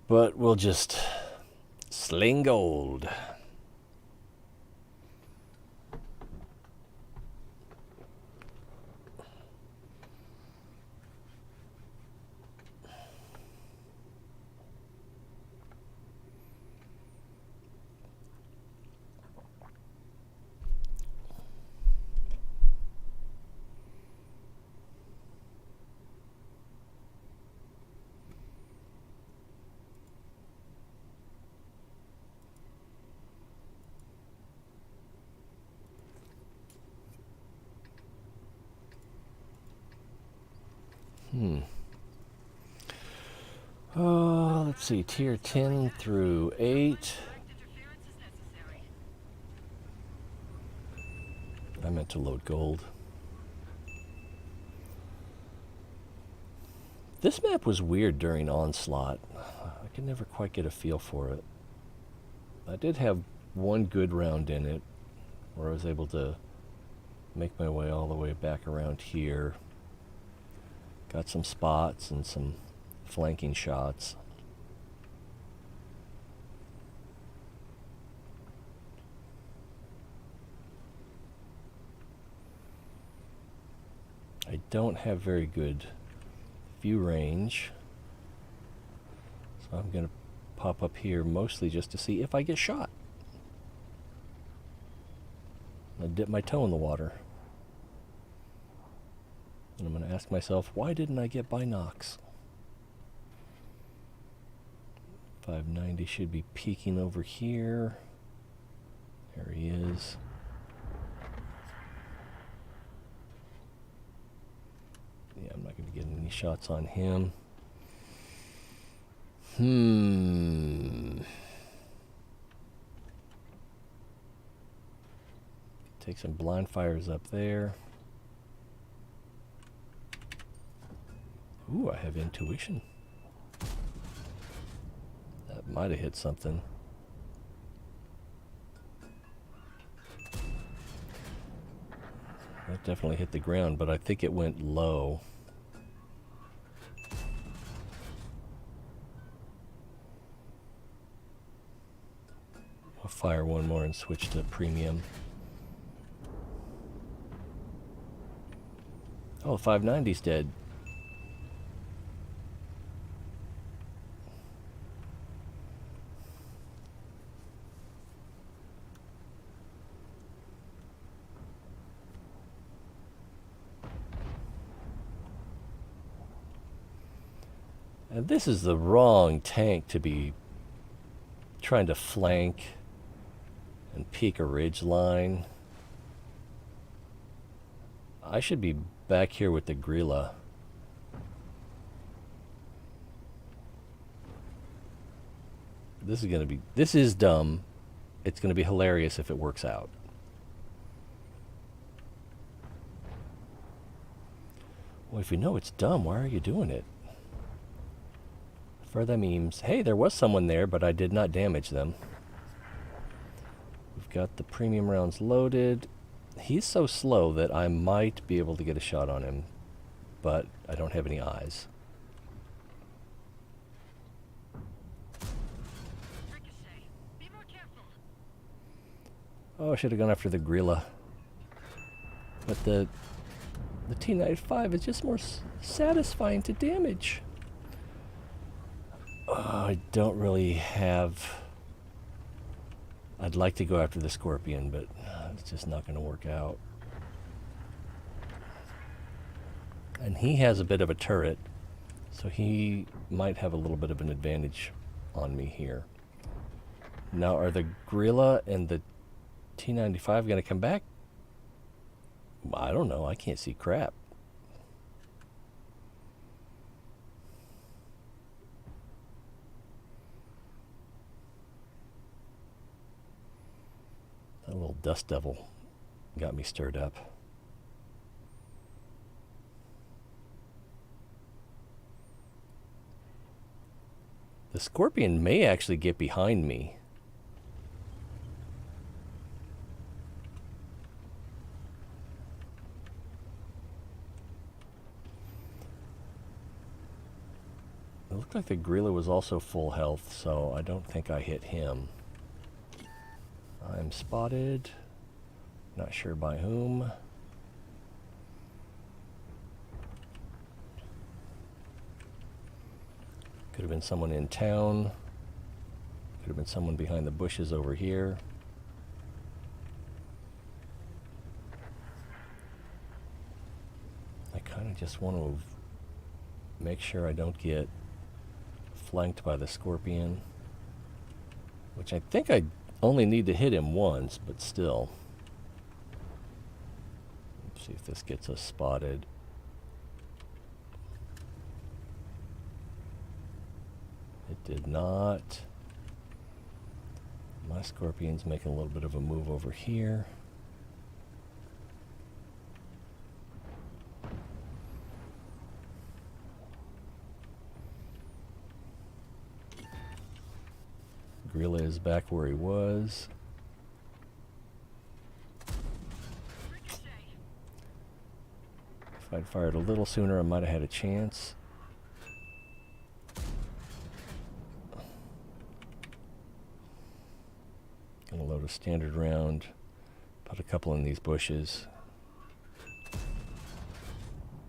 But we'll just sling gold. Oh, let's see, tier 10 through 8. I meant to load gold. This map was weird during Onslaught. I could never quite get a feel for it. I did have one good round in it, where I was able to make my way all the way back around here. Got some spots and some flanking shots. I don't have very good view range, so I'm going to pop up here mostly just to see if I get shot. I dip my toe in the water. And I'm going to ask myself, why didn't I get binocs? 590 should be peeking over here. There he is. Yeah, I'm not going to get any shots on him. Take some blind fires up there. Ooh, I have intuition. That might have hit something. That definitely hit the ground, but I think it went low. I'll fire one more and switch to premium. Oh, 590's dead. And this is the wrong tank to be trying to flank and peek a ridge line. I should be back here with the Grilla. This is dumb. It's gonna be hilarious if it works out. Well, if you know it's dumb, why are you doing it? For the memes. Hey, there was someone there, but I did not damage them. We've got the premium rounds loaded. He's so slow that I might be able to get a shot on him, but I don't have any eyes. Ricochet, be more careful. Oh, I should have gone after the Grilla. But the T95 is just more satisfying to damage. Oh, I don't really have... I'd like to go after the Scorpion, but it's just not going to work out. And he has a bit of a turret, so he might have a little bit of an advantage on me here. Now, are the Grilla and the T95 going to come back? I don't know. I can't see crap. That little dust devil got me stirred up. The Scorpion may actually get behind me. It looked like the Grilla was also full health, so I don't think I hit him. I'm spotted. Not sure by whom. Could have been someone in town. Could have been someone behind the bushes over here. I kind of just want to make sure I don't get flanked by the Scorpion, which I think I only need to hit him once, but still. Let's see if this gets us spotted. It did not. My Scorpion's making a little bit of a move over here. Grilla is back where he was. If I'd fired a little sooner, I might have had a chance. Gonna load a standard round, put a couple in these bushes.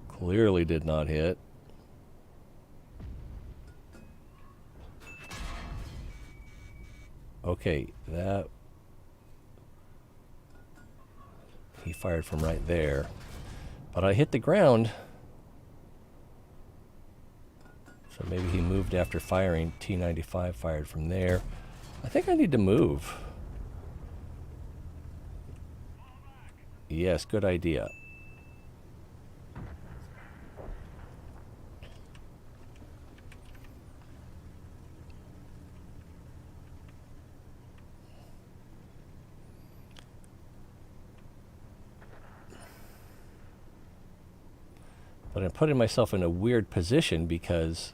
Clearly did not hit. Okay, that... he fired from right there. But I hit the ground. So maybe he moved after firing. T95 fired from there. I think I need to move. Yes, good idea. But I'm putting myself in a weird position because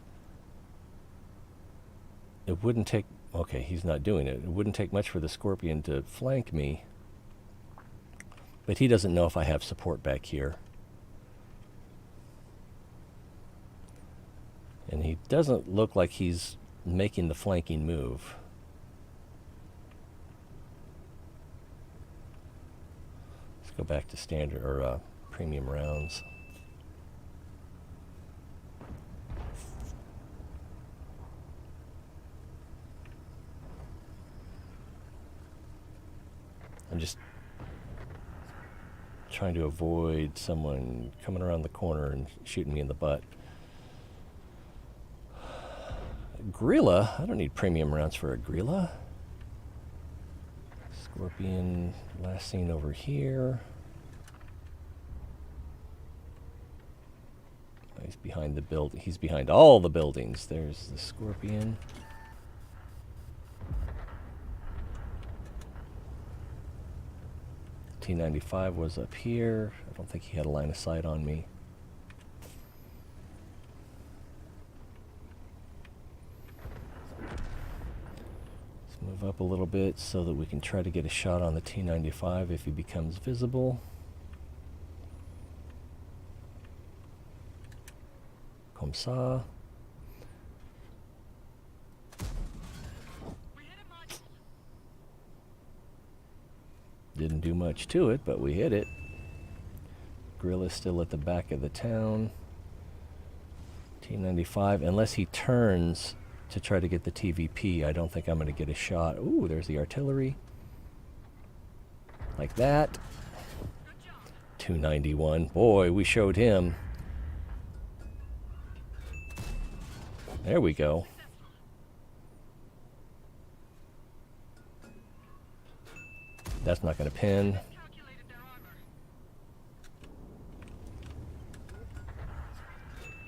it wouldn't take... Okay, he's not doing it. It wouldn't take much for the Scorpion to flank me. But he doesn't know if I have support back here. And he doesn't look like he's making the flanking move. Let's go back to standard or premium rounds. I'm just trying to avoid someone coming around the corner and shooting me in the butt. Gorilla? I don't need premium rounds for a gorilla. Scorpion, last seen over here. He's behind the building. He's behind all the buildings. There's the Scorpion. T-95 was up here. I don't think he had a line of sight on me. Let's move up a little bit so that we can try to get a shot on the T-95 if he becomes visible. Comme ça. Didn't do much to it, but we hit it. Gorilla's still at the back of the town. T-95, unless he turns to try to get the TVP, I don't think I'm going to get a shot. Ooh, there's the artillery. Like that. 291. Boy, we showed him. There we go. That's not going to pin.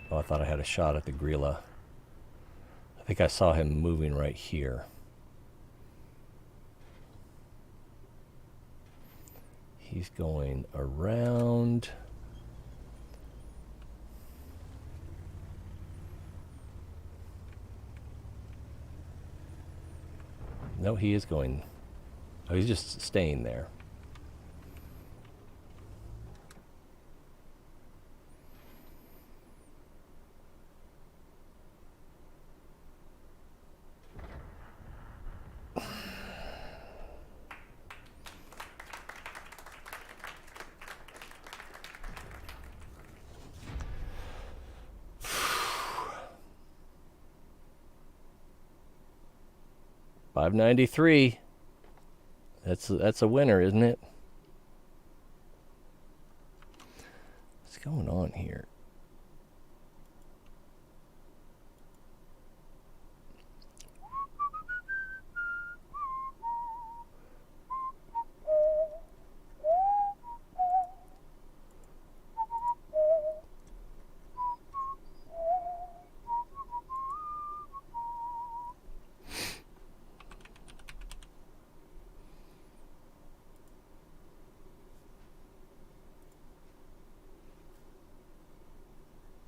Oh, I thought I had a shot at the gorilla. I think I saw him moving right here. He's going around. No, he is going... Oh, he's just staying there. $593. That's a winner, isn't it? What's going on here?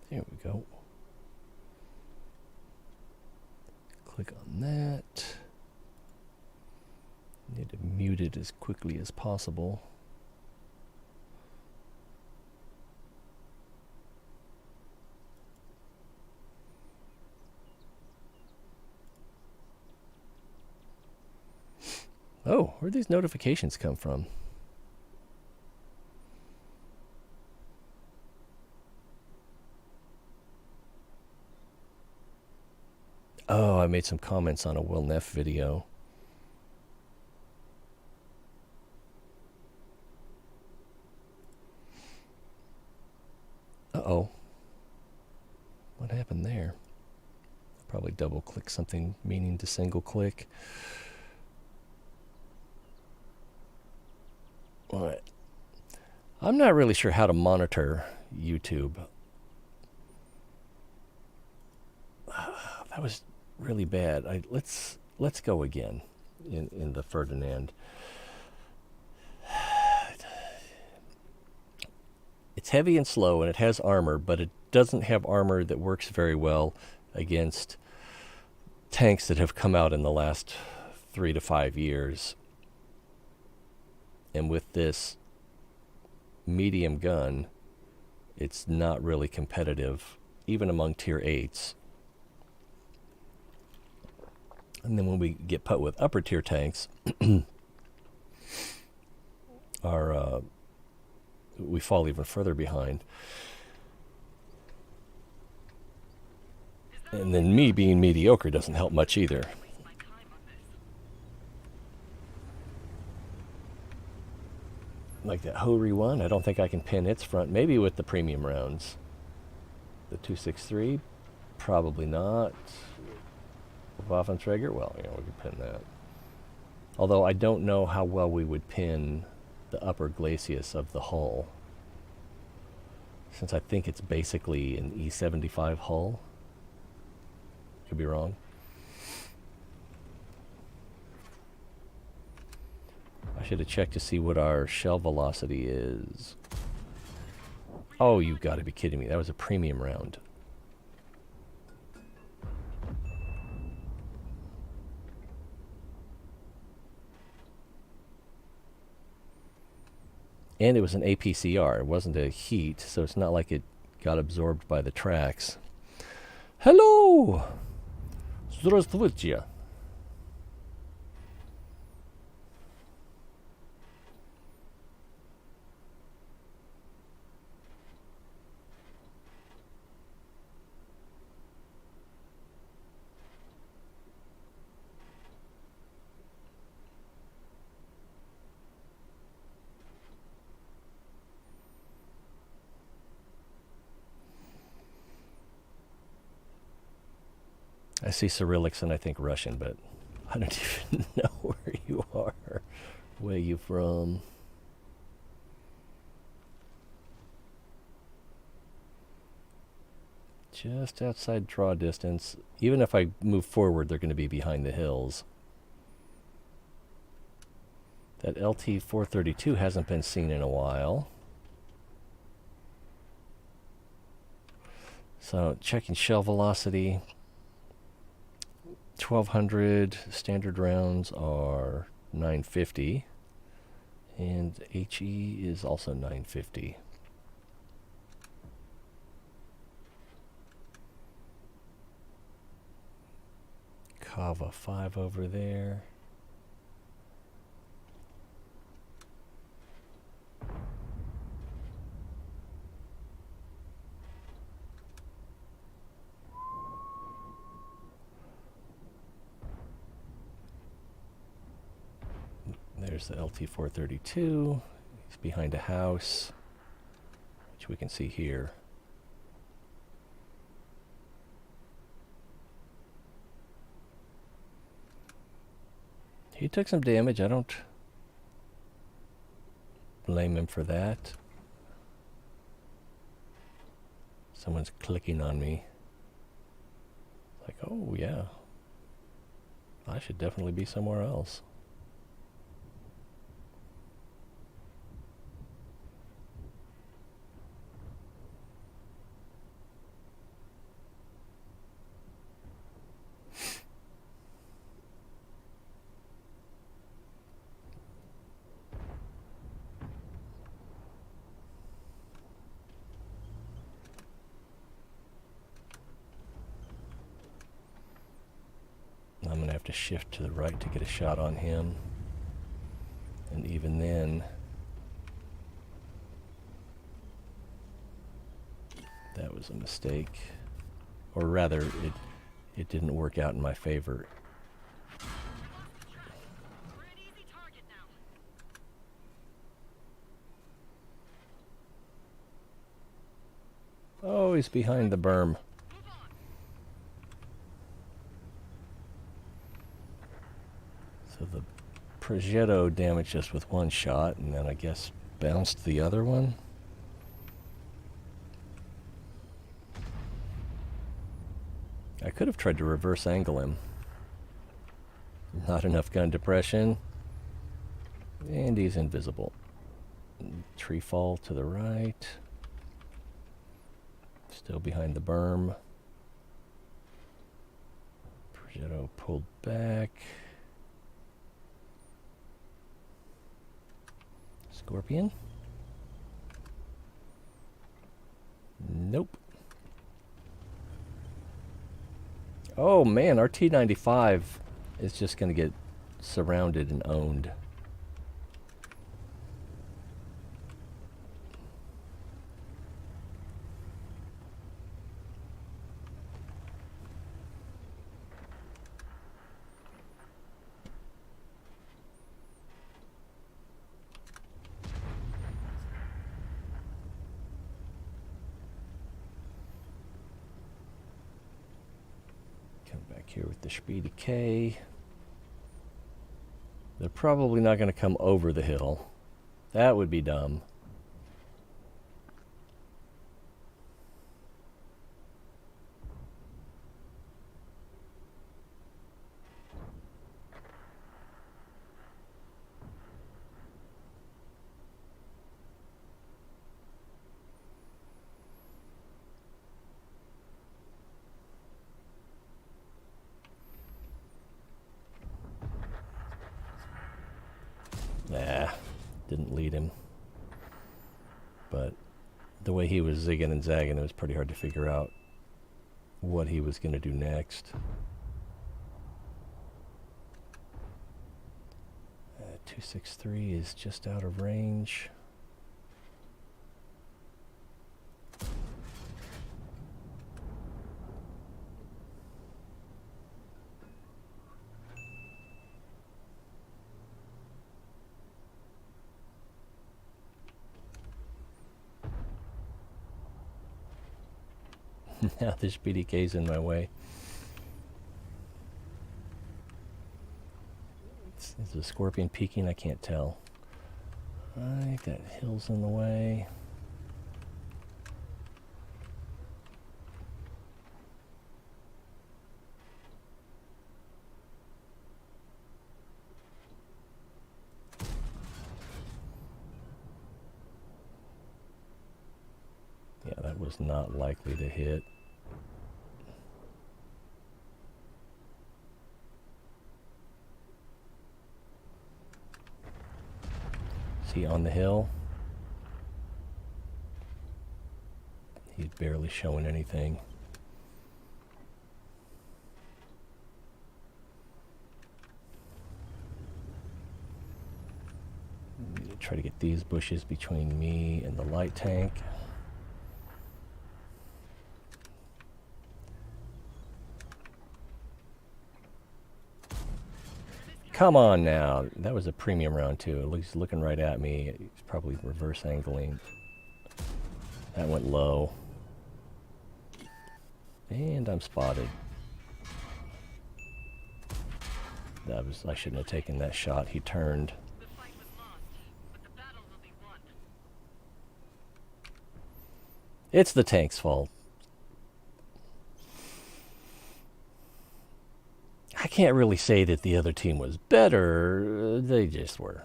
There we go. Click on that. Need to mute it as quickly as possible. Oh, where'd these notifications come from? Oh, I made some comments on a Will Neff video. Uh-oh. What happened there? Probably double click something meaning to single click. Alright. I'm not really sure how to monitor YouTube. That was really bad. Let's go again in the Ferdinand. It's heavy and slow, and it has armor, but it doesn't have armor that works very well against tanks that have come out in the last 3 to 5 years. And with this medium gun, it's not really competitive, even among tier 8s. And then when we get put with upper tier tanks, we fall even further behind. And then me being mediocre doesn't help much either. Waste my time on this. Like that Hori one, I don't think I can pin its front. Maybe with the premium rounds. The 263, probably not. Waffenträger, well, we can pin that. Although I don't know how well we would pin the upper glacis of the hull, since I think it's basically an E75 hull. Could be wrong. I should have checked to see what our shell velocity is. Oh, you've got to be kidding me. That was a premium round. And it was an APCR. It wasn't a heat, so it's not like it got absorbed by the tracks. Hello! Здравствуйте. I see Cyrillics and I think Russian, but I don't even know where you are. Where you from? Just outside draw distance. Even if I move forward, they're going to be behind the hills. That LT-432 hasn't been seen in a while. So checking shell velocity. 1200 standard rounds are 950, and HE is also 950. Kava 5 over there. There's the LT-432. He's behind a house, which we can see here. He took some damage. I don't blame him for that. Someone's clicking on me. Like, oh yeah, I should definitely be somewhere else. I'm going to have to shift to the right to get a shot on him. And even then, that was a mistake. Or rather, it didn't work out in my favor. We're an easy target now. Oh, he's behind the berm. Move on. So the Progetto damaged us with one shot, and then I guess bounced the other one. I could have tried to reverse angle him. Not enough gun depression. And he's invisible. Tree fall to the right. Still behind the berm. Progetto pulled back. Scorpion? Nope. Oh man, our T95 is just going to get surrounded and owned. Come back here with the Speedy K. They're probably not going to come over the hill. That would be dumb. Nah, didn't lead him. But the way he was zigging and zagging, it was pretty hard to figure out what he was going to do next. 263 is just out of range. Now this BDK's in my way. Is the Scorpion peeking? I can't tell. I think that hill's in the way. Yeah, that was not likely to hit. Is he on the hill? He's barely showing anything. Need to try to get these bushes between me and the light tank. Come on now. That was a premium round too. He's looking right at me. He's probably reverse angling. That went low. And I'm spotted. I shouldn't have taken that shot. He turned. The fight was lost, but the battle will be won. It's the tank's fault. I can't really say that the other team was better. They just were.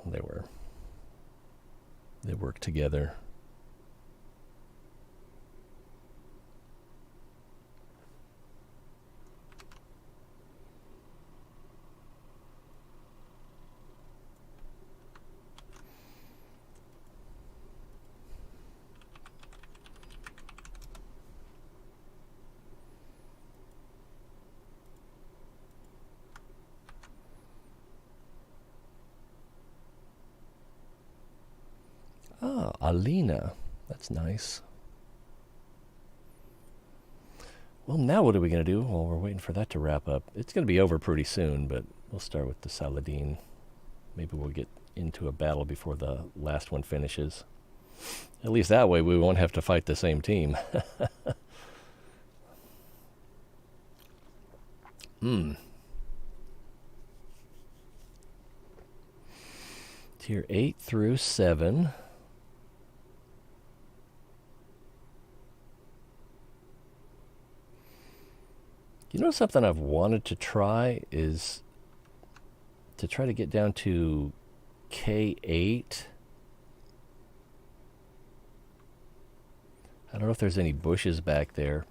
They worked together. Ah, Alina. That's nice. Well, now what are we going to do? Well, we're waiting for that to wrap up. It's going to be over pretty soon, but we'll start with the Saladin. Maybe we'll get into a battle before the last one finishes. At least that way we won't have to fight the same team. Tier 8 through 7. You know, something I've wanted to try is to try to get down to K8. I don't know if there's any bushes back there.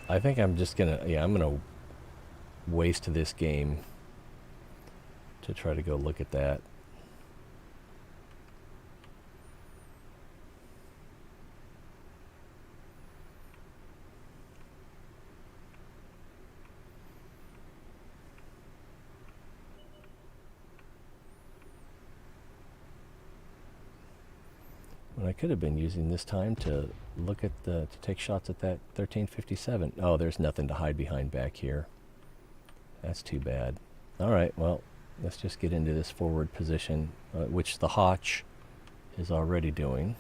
I think I'm just gonna, yeah, I'm gonna waste this game to try to go look at that. When I could have been using this time to look at to take shots at that 1357. Oh, there's nothing to hide behind back here. That's too bad. All right, well, let's just get into this forward position, which the Hotch is already doing.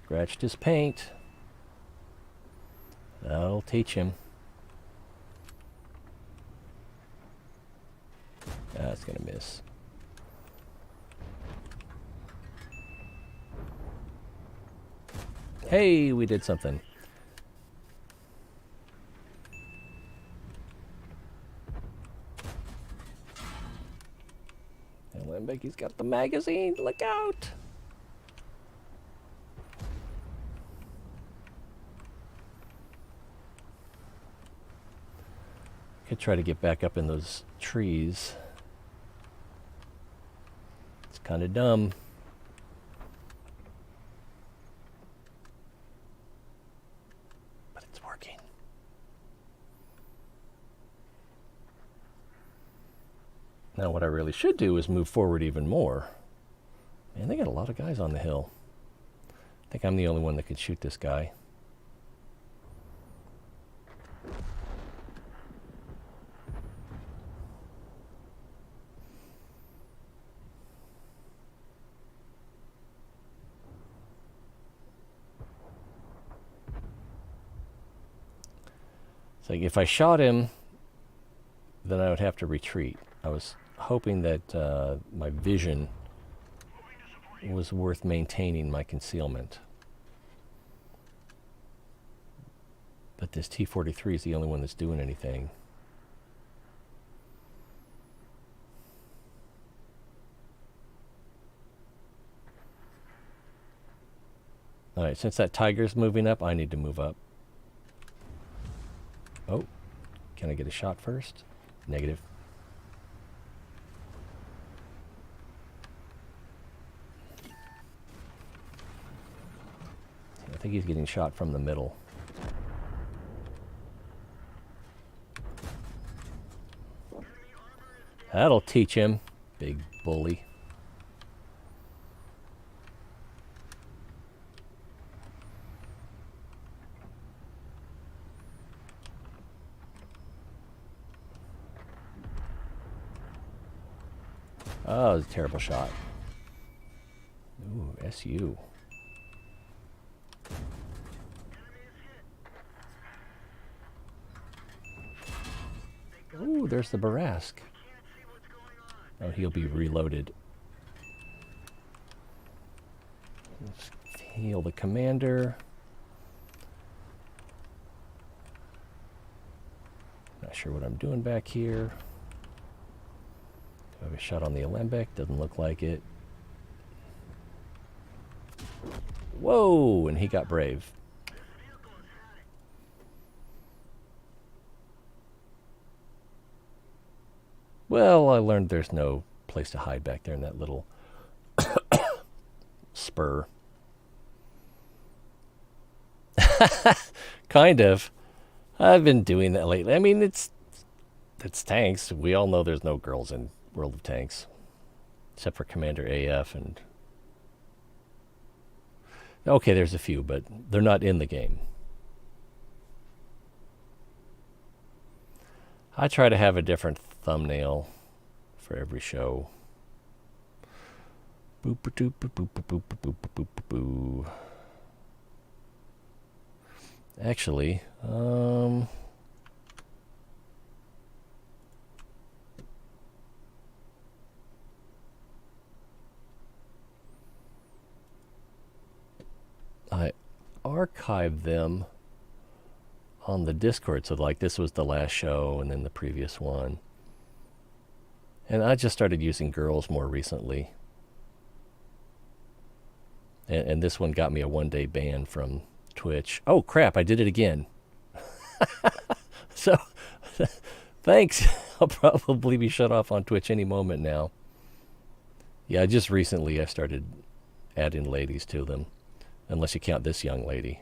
Scratched his paint. That'll teach him. That's gonna miss. Hey, we did something. And Lembeck's got the magazine. Look out! Could try to get back up in those trees. It's kind of dumb. But it's working. Now what I really should do is move forward even more. Man, they got a lot of guys on the hill. I think I'm the only one that could shoot this guy. It's like if I shot him, then I would have to retreat. I was hoping that my vision was worth maintaining my concealment. But this T-43 is the only one that's doing anything. Alright, since that tiger's moving up, I need to move up. Oh, can I get a shot first? Negative. I think he's getting shot from the middle. That'll teach him, big bully. Oh, it was a terrible shot. Ooh, SU. Ooh, there's the Barask. Oh, he'll be reloaded. Let's heal the commander. Not sure what I'm doing back here. I have a shot on the Alembic. Doesn't look like it. Whoa! And he got brave. Well, I learned there's no place to hide back there in that little spur. Kind of. I've been doing that lately. I mean, it's tanks. We all know there's no girls in World of Tanks. Except for Commander AF and... Okay, there's a few, but they're not in the game. I try to have a different thumbnail for every show. Boop boop boop boop boop boop boop boop boop. Actually, archive them on the Discord. So like this was the last show and then the previous one. And I just started using girls more recently. And this one got me a 1-day ban from Twitch. Oh crap, I did it again. So thanks. I'll probably be shut off on Twitch any moment now. Yeah, just recently I started adding ladies to them. Unless you count this young lady.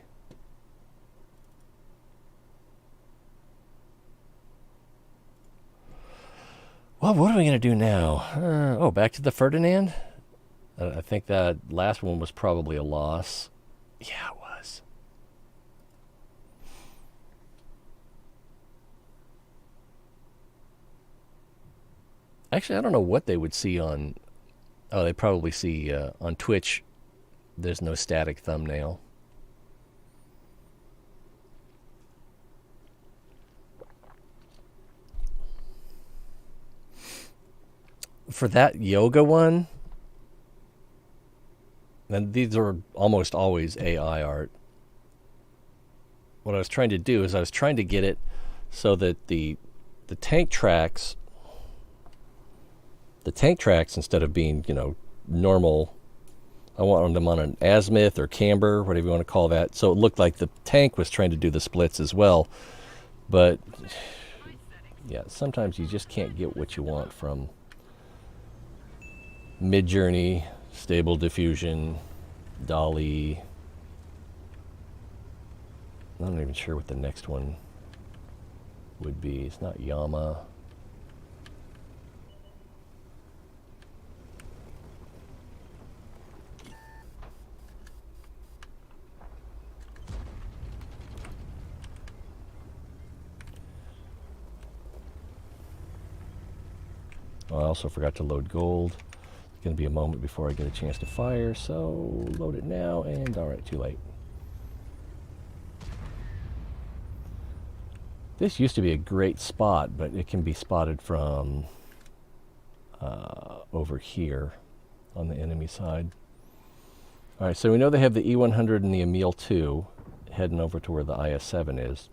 Well, what are we going to do now? Back to the Ferdinand? I think that last one was probably a loss. Yeah, it was. Actually, I don't know what they would see on... Oh, they probably see on Twitch, there's no static thumbnail. For that yoga one, and these are almost always AI art, what I was trying to do is I was trying to get it so that the tank tracks, instead of being, normal, I want them on an azimuth or camber, whatever you want to call that, so it looked like the tank was trying to do the splits as well. But yeah, sometimes you just can't get what you want from Midjourney, Stable Diffusion, Dolly. I'm not even sure what the next one would be. It's not Yama. Oh, I also forgot to load gold. It's going to be a moment before I get a chance to fire, so load it now, and alright, too late. This used to be a great spot, but it can be spotted from over here on the enemy side. Alright, so we know they have the E100 and the Emil 2 heading over to where the IS-7 is.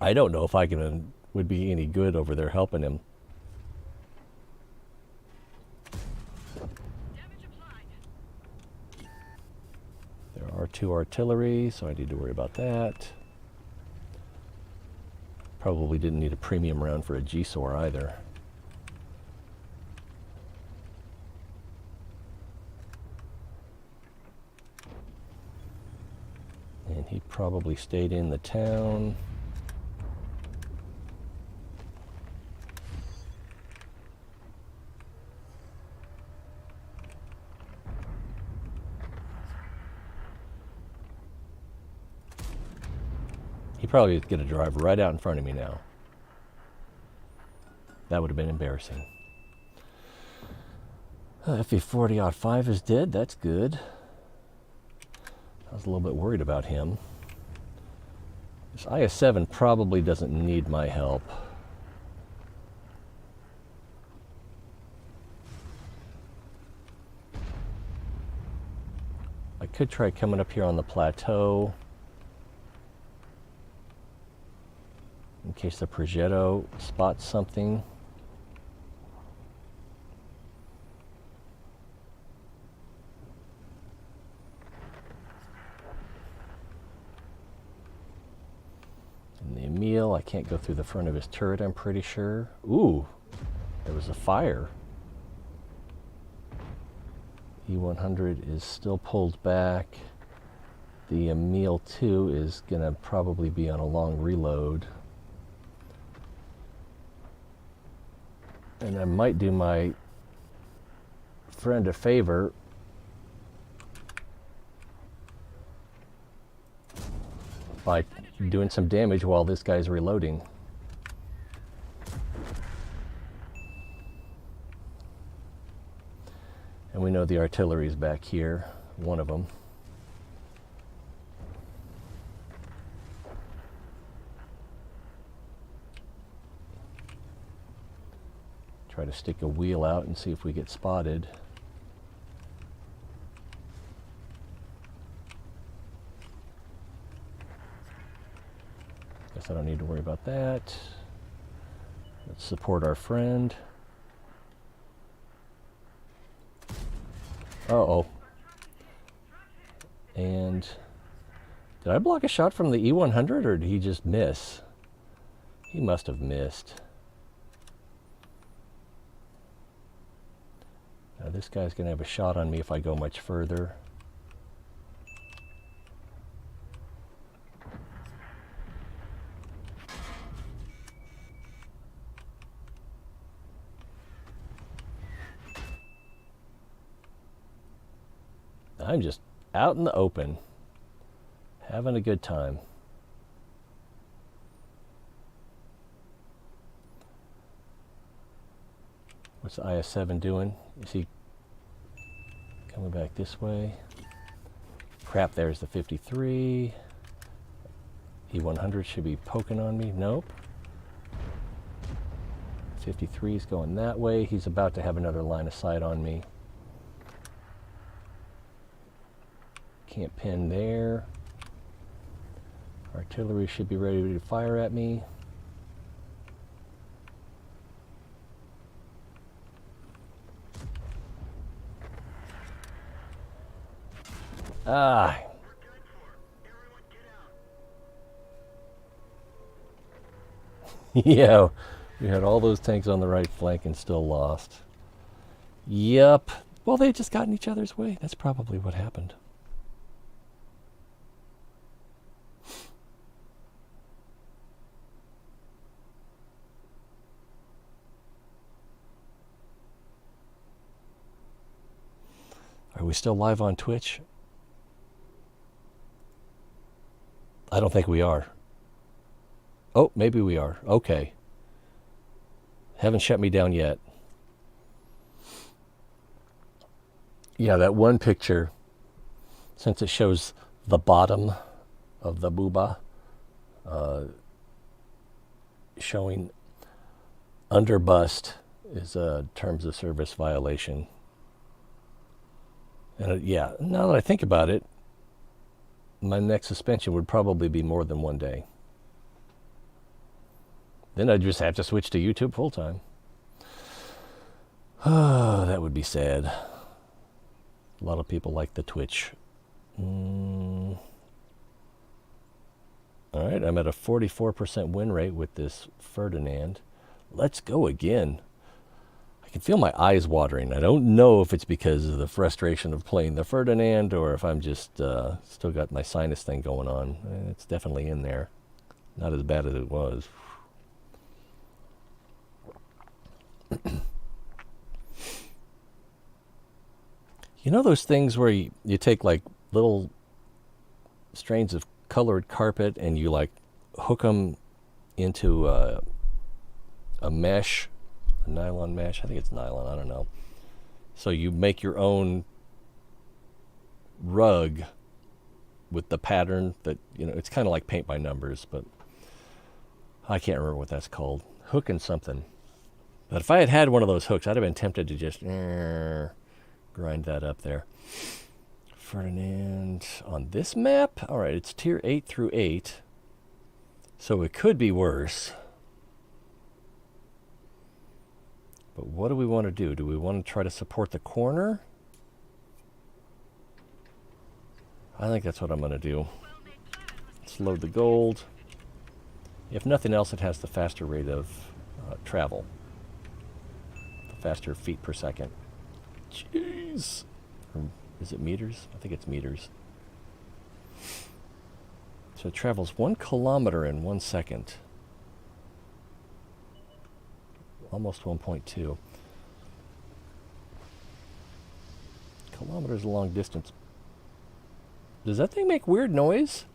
I don't know if I would be any good over there helping him. There are 2 artillery, so I need to worry about that. Probably didn't need a premium round for a G-SOR either. And he probably stayed in the town. He probably is going to drive right out in front of me now. That would have been embarrassing. FE40-5 is dead. That's good. I was a little bit worried about him. This IS-7 probably doesn't need my help. I could try coming up here on the plateau in case the Progetto spots something. And the Emil, I can't go through the front of his turret, I'm pretty sure. Ooh, there was a fire. E100 is still pulled back. The Emil 2 is gonna probably be on a long reload. And I might do my friend a favor by doing some damage while this guy's reloading. And we know the artillery is back here, one of them. Try to stick a wheel out and see if we get spotted. Guess I don't need to worry about that. Let's support our friend. Uh-oh. And did I block a shot from the E100 or did he just miss? He must have missed. Now this guy's going to have a shot on me if I go much further. I'm just out in the open, having a good time. What's the IS-7 doing? Is he coming back this way? Crap, there's the 53. E100 should be poking on me. Nope. 53 is going that way. He's about to have another line of sight on me. Can't pin there. Artillery should be ready to fire at me. Ah. Yeah, we had all those tanks on the right flank and still lost. Yep. Well, they just got in each other's way. That's probably what happened. Are we still live on Twitch? I don't think we are. Oh, maybe we are. Okay. Haven't shut me down yet. Yeah, that one picture, since it shows the bottom of the booba, showing under bust is a terms of service violation. And yeah, now that I think about it, my next suspension would probably be more than 1 day. Then I'd just have to switch to YouTube full time. Oh, that would be sad. A lot of people like the Twitch. All right, I'm at a 44% win rate with this Ferdinand. Let's go again. I can feel my eyes watering. I don't know if it's because of the frustration of playing the Ferdinand or if I'm just still got my sinus thing going on. It's definitely in there. Not as bad as it was. You know those things where you take like little strains of colored carpet and you like hook them into a mesh, a nylon mesh. I think it's nylon, I don't know. So you make your own rug with the pattern that, you know, it's kind of like paint by numbers, but I can't remember what that's called. Hooking something. But if I had had one of those hooks, I'd have been tempted to just grind that up there. Ferdinand on this map? All right, it's tier 8 through 8. So it could be worse. But what do we want to do? Do we want to try to support the corner? I think that's what I'm going to do. Let's load the gold. If nothing else, it has the faster rate of travel. The faster feet per second. Jeez. Is it meters? I think it's meters. So it travels 1 kilometer in 1 second. Almost 1.2. Kilometers a long distance. Does that thing make weird noise?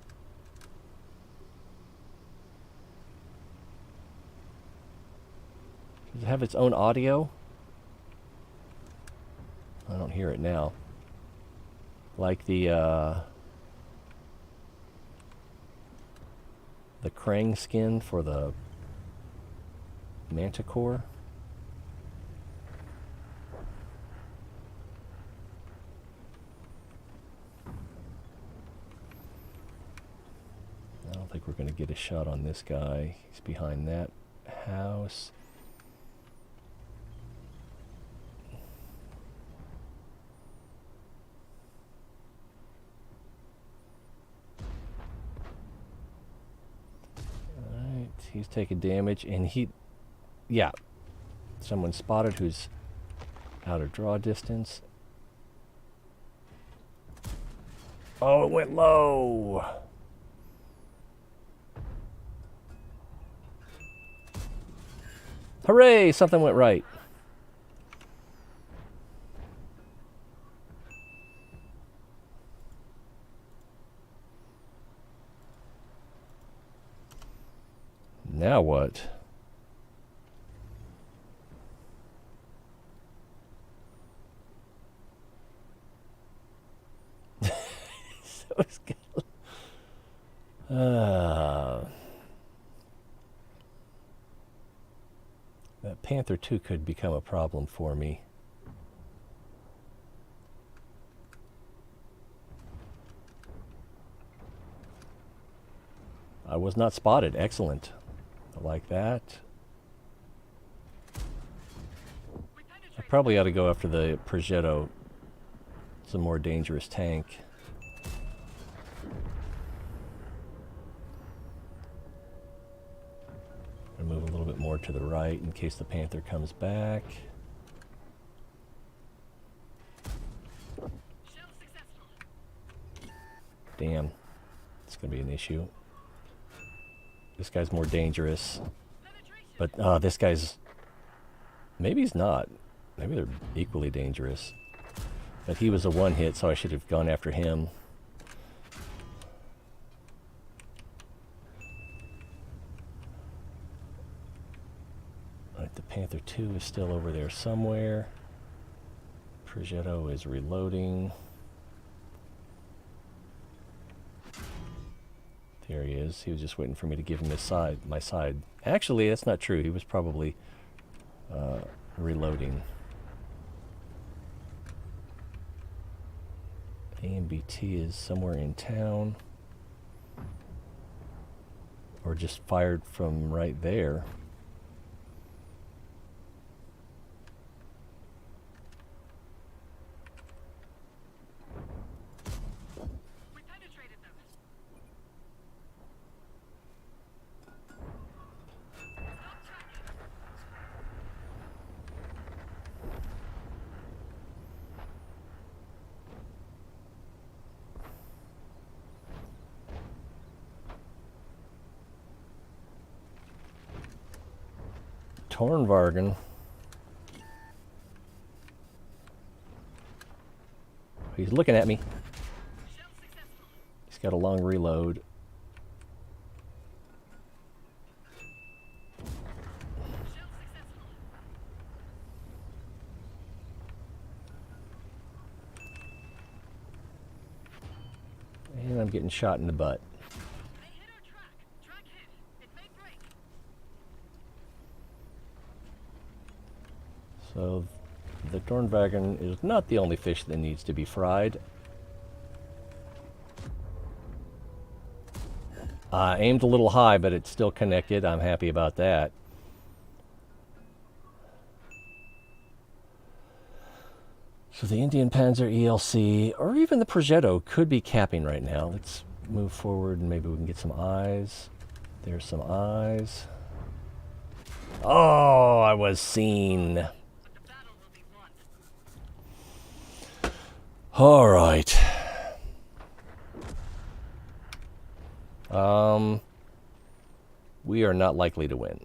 Does it have its own audio? I don't hear it now. Like the Krang skin for the Manticore. I don't think we're going to get a shot on this guy. He's behind that house. Alright, he's taking damage, and yeah, someone spotted who's out of draw distance. Oh, it went low. Hooray, something went right. Now what? So scary. That Panther 2 could become a problem for me. I was not spotted. Excellent. I like that. I probably ought to go after the Progetto. It's a more dangerous tank. I'm gonna move a little bit more to the right in case the Panther comes back. Damn, it's gonna be an issue. This guy's more dangerous, but this guy's, maybe he's not. Maybe they're equally dangerous. But he was a one hit, so I should have gone after him. Alright, the Panther 2 is still over there somewhere. Progetto is reloading. There he is. He was just waiting for me to give him his side, my side. Actually, that's not true. He was probably reloading. AMBT is somewhere in town. Or just fired from right there. Tornvargen. He's looking at me. He's got a long reload. And I'm getting shot in the butt. So the Dornwagen is not the only fish that needs to be fried. Aimed a little high, but it's still connected. I'm happy about that. So the Indian Panzer ELC, or even the Progetto, could be capping right now. Let's move forward and maybe we can get some eyes. There's some eyes. Oh, I was seen. All right. We are not likely to win.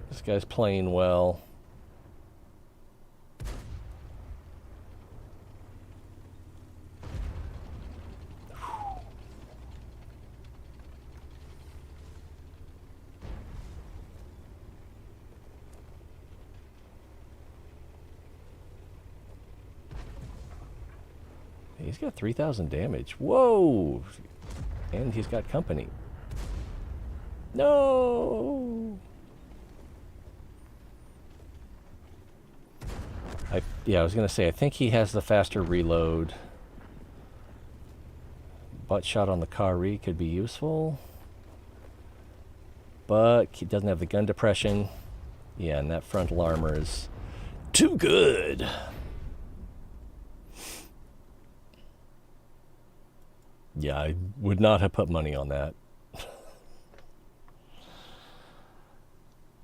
This guy's playing well. He's got 3,000 damage. Whoa! And he's got company. No! Yeah, I was going to say, I think he has the faster reload. Butt shot on the Kari could be useful. But he doesn't have the gun depression. Yeah, and that frontal armor is too good. Yeah, I would not have put money on that.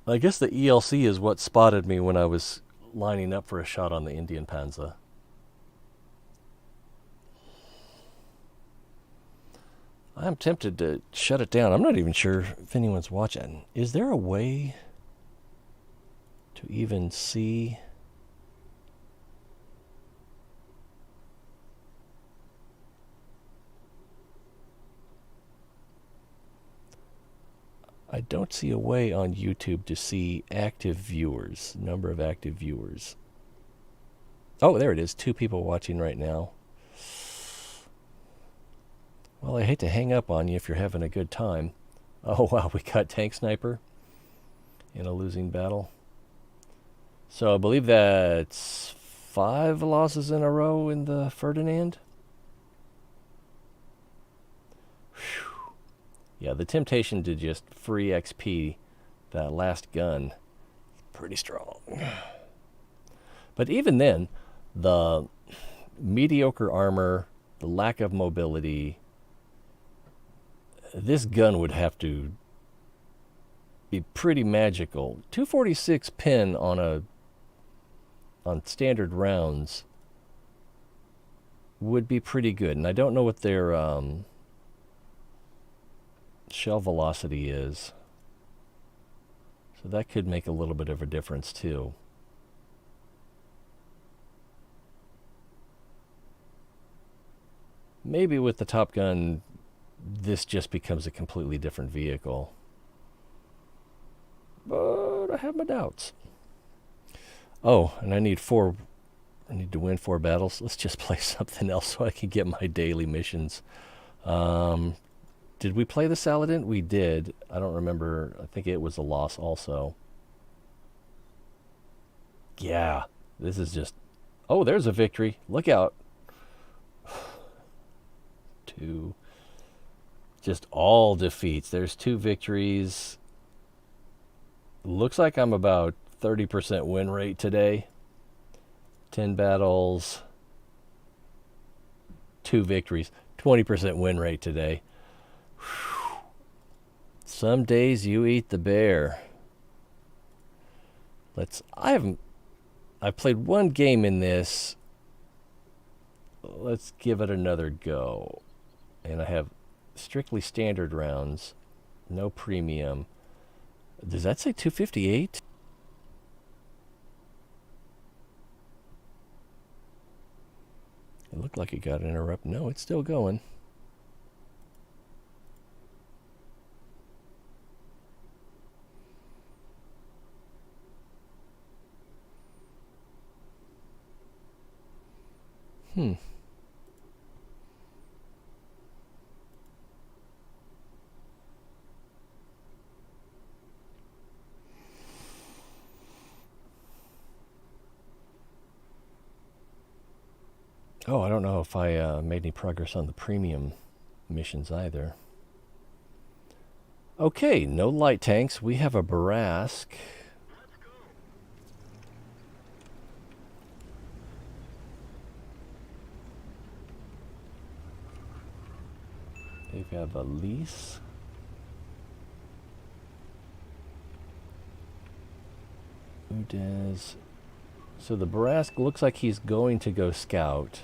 I guess the ELC is what spotted me when I was lining up for a shot on the Indian Panzer. I'm tempted to shut it down. I'm not even sure if anyone's watching. Is there a way to even see? I don't see a way on YouTube to see active viewers, number of active viewers. Oh, there it is. 2 people watching right now. Well, I hate to hang up on you if you're having a good time. Oh, wow, we got Tank Sniper in a losing battle. So I believe that's 5 losses in a row in the Ferdinand. Whew. Yeah, the temptation to just free XP that last gun, pretty strong. But even then, the mediocre armor, the lack of mobility, this gun would have to be pretty magical. 246 pin on standard rounds would be pretty good. And I don't know what their shell velocity is. So that could make a little bit of a difference too. Maybe with the Top Gun, this just becomes a completely different vehicle. But I have my doubts. Oh, and I need to win 4 battles. Let's just play something else so I can get my daily missions. Did we play the Saladin? We did. I don't remember. I think it was a loss also. Yeah, this is just... Oh, there's a victory. Look out. 2. Just all defeats. There's 2 victories. Looks like I'm about 30% win rate today. 10 battles. 2 victories. 20% win rate today. Whew. Some days you eat the bear. I've played 1 game in this. Let's give it another go. And I have strictly standard rounds, no premium. Does that say 258? It looked like it got interrupted. No, it's still going. Oh, I don't know if I made any progress on the premium missions either. Okay, no light tanks. We have a Barask. We have a Lease. Udez. So the Barask looks like he's going to go scout.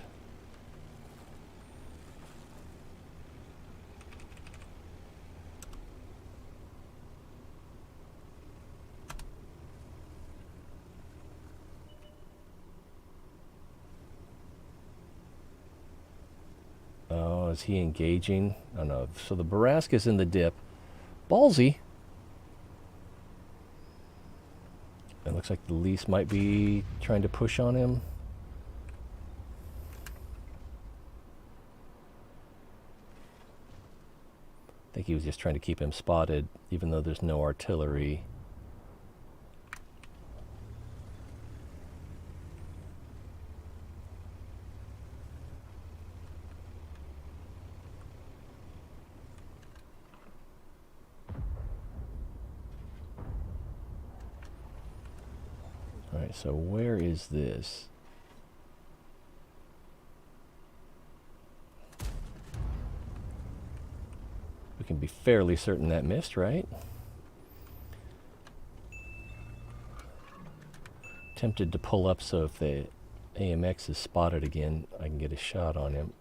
Oh, is he engaging? Oh no. So the Barask is in the dip. Ballsy. It looks like the Lease might be trying to push on him. I think he was just trying to keep him spotted, even though there's no artillery. Alright, so where is this? We can be fairly certain that missed, right? Tempted to pull up so if the AMX is spotted again, I can get a shot on him.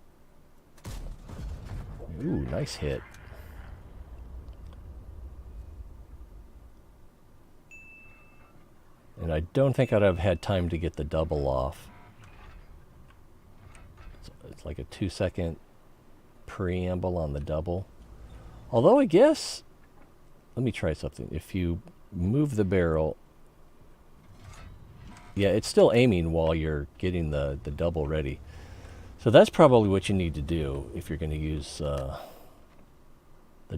Ooh, nice hit. And I don't think I'd have had time to get the double off. It's like a 2-second preamble on the double. Although I guess, let me try something. If you move the barrel, yeah, it's still aiming while you're getting the double ready. So that's probably what you need to do if you're going to use the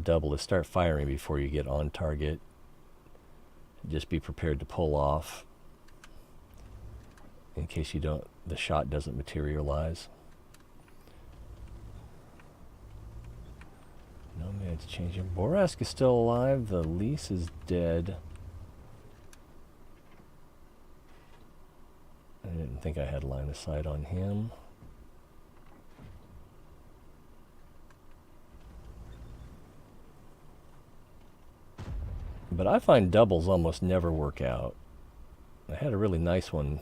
double, is start firing before you get on target. Just be prepared to pull off in case the shot doesn't materialize. Nomad's changing. Borask is still alive. The lease is dead. I didn't think I had line of sight on him. But I find doubles almost never work out. I had a really nice one.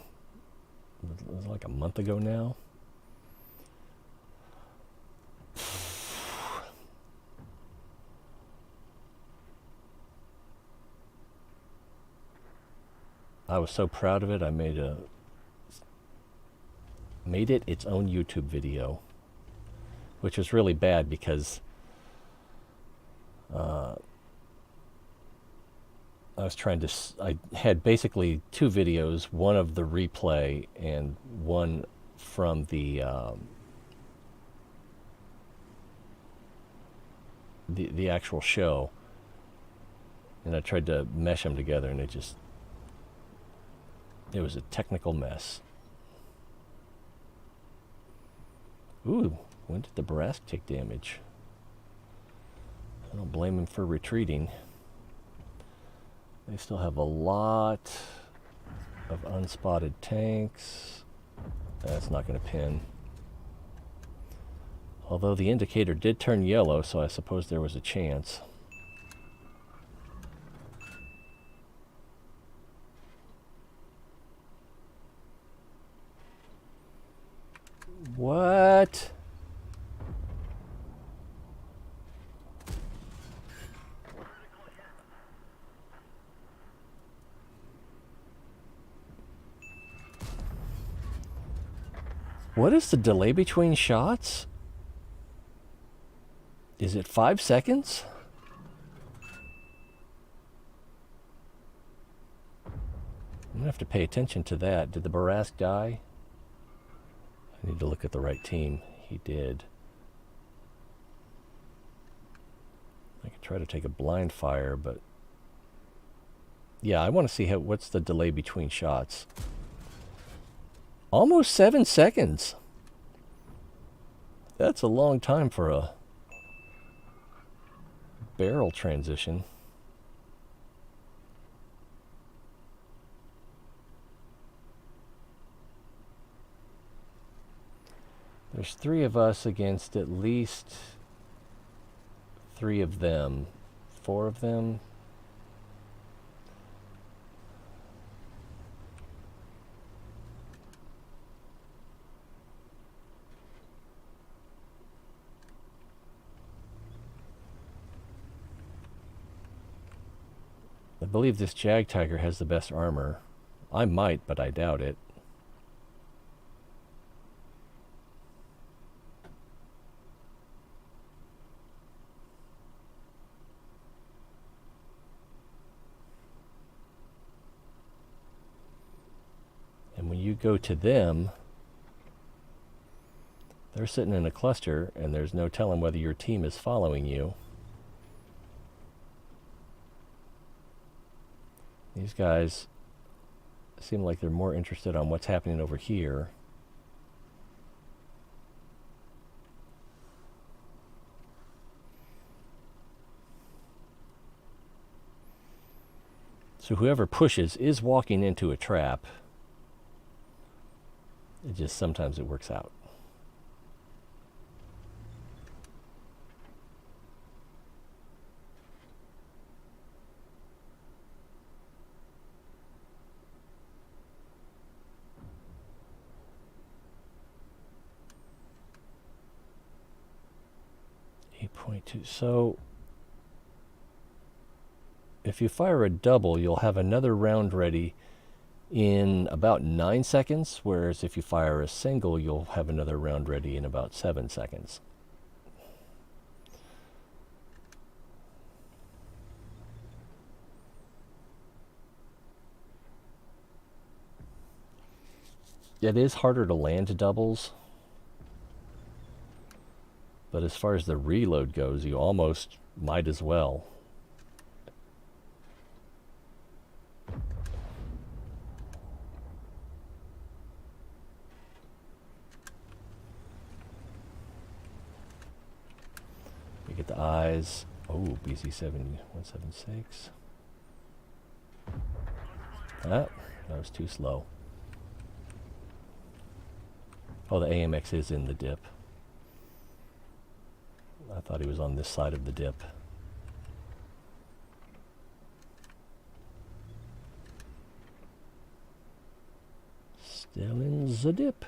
It was like a month ago now. I was so proud of it. I made it its own YouTube video, which was really bad because I had basically two videos, one of the replay and one from the actual show, and I tried to mesh them together, and it was a technical mess. Ooh, when did the Borask take damage? I don't blame him for retreating. They still have a lot of unspotted tanks. That's not going to pin. Although the indicator did turn yellow, so I suppose there was a chance. What? What is the delay between shots? Is it 5 seconds? I'm gonna have to pay attention to that. Did the Borask die? I need to look at the right team. He did. I could try to take a blind fire, but yeah, I want to see what's the delay between shots. Almost 7 seconds. That's a long time for a barrel transition. There's 3 of us against at least 3 of them. 4 of them. I believe this Jag Tiger has the best armor. I might, but I doubt it. And when you go to them, they're sitting in a cluster, and there's no telling whether your team is following you. These guys seem like they're more interested on what's happening over here. So whoever pushes is walking into a trap. It just sometimes it works out. So if you fire a double, you'll have another round ready in about 9 seconds, whereas if you fire a single, you'll have another round ready in about 7 seconds. It is harder to land doubles, but as far as the reload goes, you almost might as well. You get the eyes. Oh, BC7176. Ah, that was too slow. Oh, the AMX is in the dip. I thought he was on this side of the dip. Still in the dip.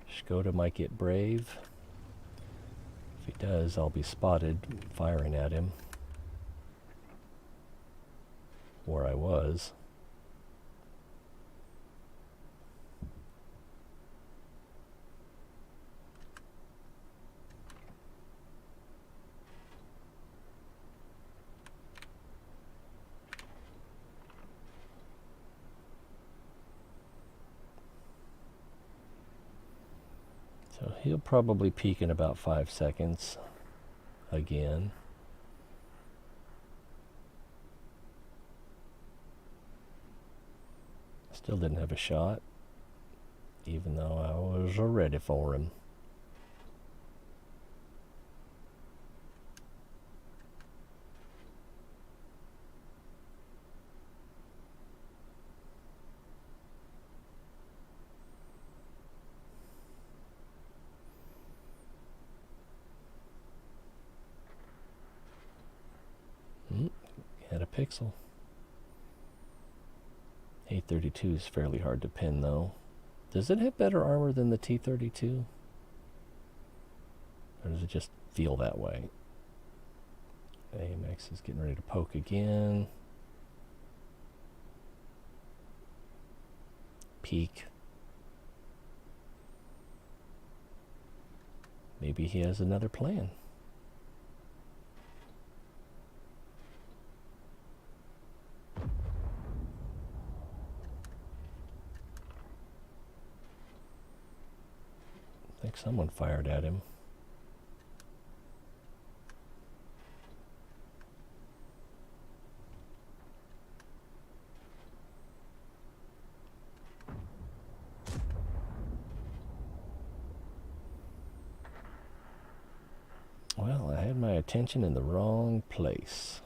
Skoda might get brave. If he does, I'll be spotted firing at him. Where I was. So he'll probably peak in about 5 seconds again. Still didn't have a shot, even though I was ready for him. Had a pixel. 832 is fairly hard to pin, though. Does it have better armor than the T32? Or does it just feel that way? AMX is getting ready to poke again. Peak. Maybe he has another plan. I think someone fired at him. Well, I had my attention in the wrong place.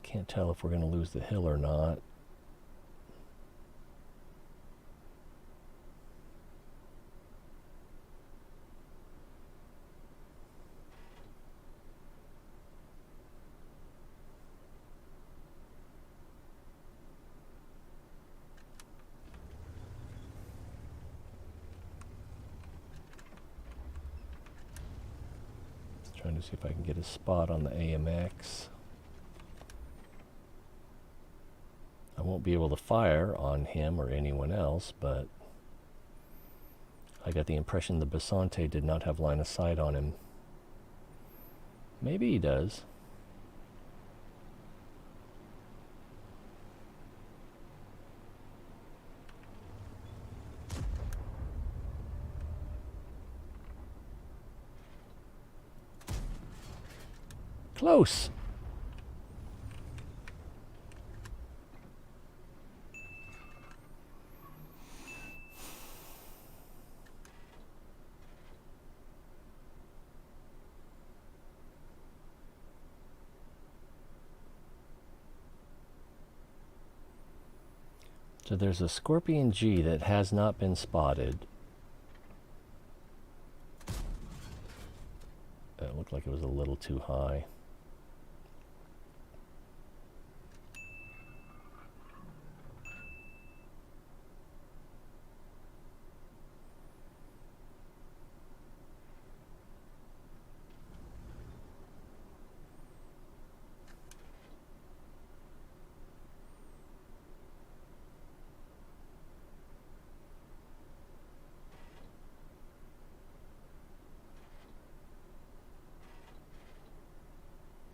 Can't tell if we're going to lose the hill or not. Just trying to see if I can get a spot on the AMX. I won't be able to fire on him or anyone else, but I got the impression the Basante did not have line of sight on him. Maybe he does. Close. So there's a Scorpion G that has not been spotted. It looked like it was a little too high.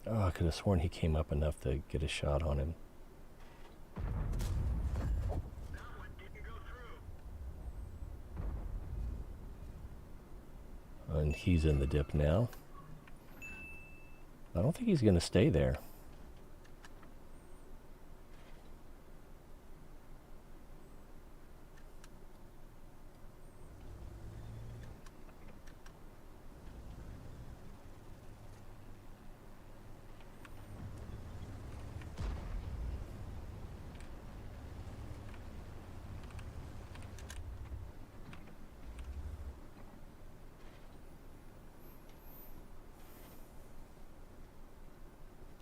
Oh, I could have sworn he came up enough to get a shot on him. That one didn't go through. And he's in the dip now. I don't think he's going to stay there.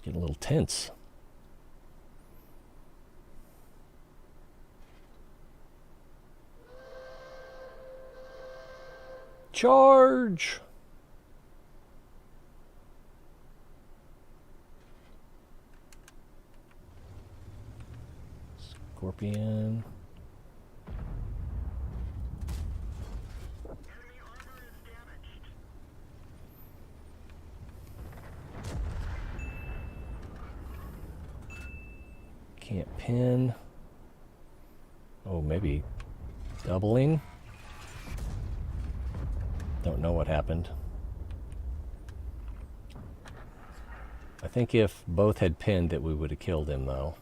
Getting a little tense. Charge! Scorpion. Enemy armor is damaged. Can't pin. Oh, maybe doubling. Don't know what happened. I think if both had pinned that we would have killed him though.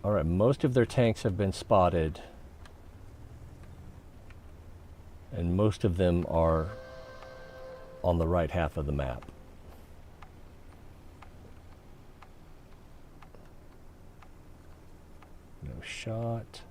Alright, most of their tanks have been spotted. And most of them are on the right half of the map. No shot.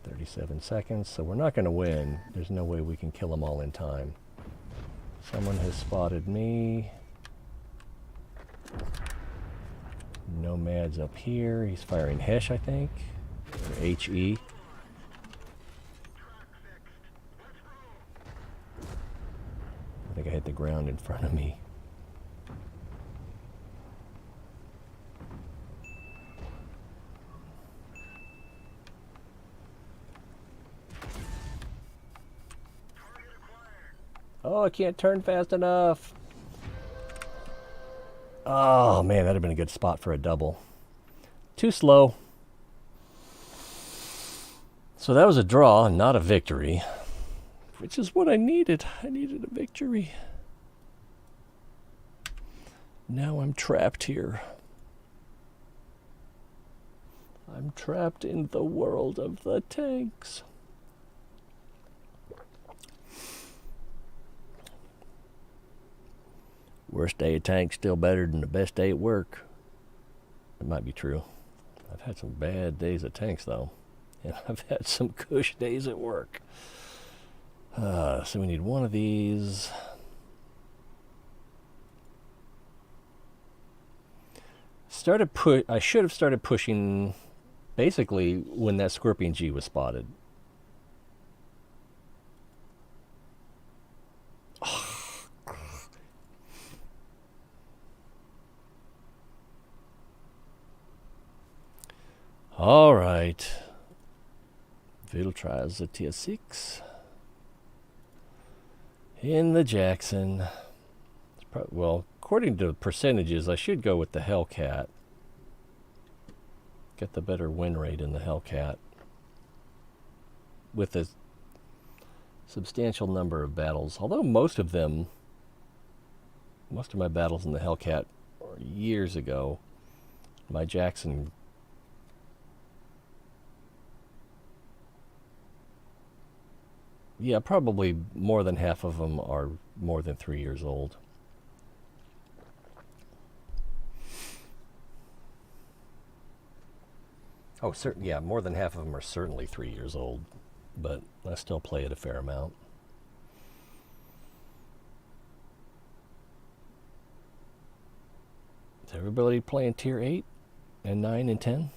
$37, so we're not going to win. There's no way we can kill them all in time. Someone has spotted me. Nomad's up here. He's firing Hesh, I think. Or HE. Track fixed. Let's roll. I think I hit the ground in front of me. Target acquired. Oh, I can't turn fast enough. Oh, man, that'd have been a good spot for a double. Too slow. So that was a draw, not a victory. Which is what I needed. I needed a victory. Now I'm trapped here. I'm trapped in the world of the tanks. Worst day of tank still better than the best day at work. It might be true. I've had some bad days at tanks though. And I've had some cush days at work. So we need one of these. I should have started pushing basically when that Scorpion G was spotted. All right. Vidal tries the TS6 in the Jackson. Well, according to percentages, I should go with the Hellcat. Get the better win rate in the Hellcat with a substantial number of battles, although most of my battles in the Hellcat were years ago. My Jackson, yeah, probably more than half of them are more than 3 years old. Oh, yeah, more than half of them are certainly 3 years old, but I still play it a fair amount. Is everybody playing tier 8 and 9 and 10?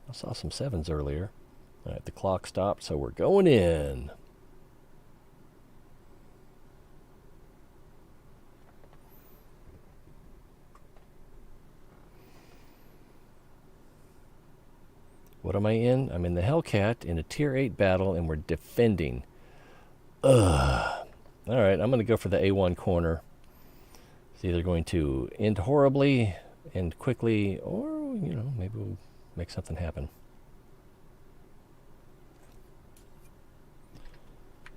I saw some 7s earlier. All right, the clock stopped, so we're going in. What am I in? I'm in the Hellcat in a tier 8 battle, and we're defending. Ugh. All right, I'm going to go for the A1 corner. It's either going to end horribly, end quickly, or, maybe we'll make something happen.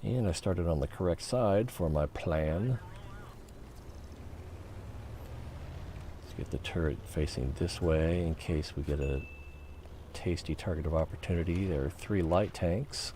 And I started on the correct side for my plan. Let's get the turret facing this way in case we get a tasty target of opportunity. There are 3 light tanks.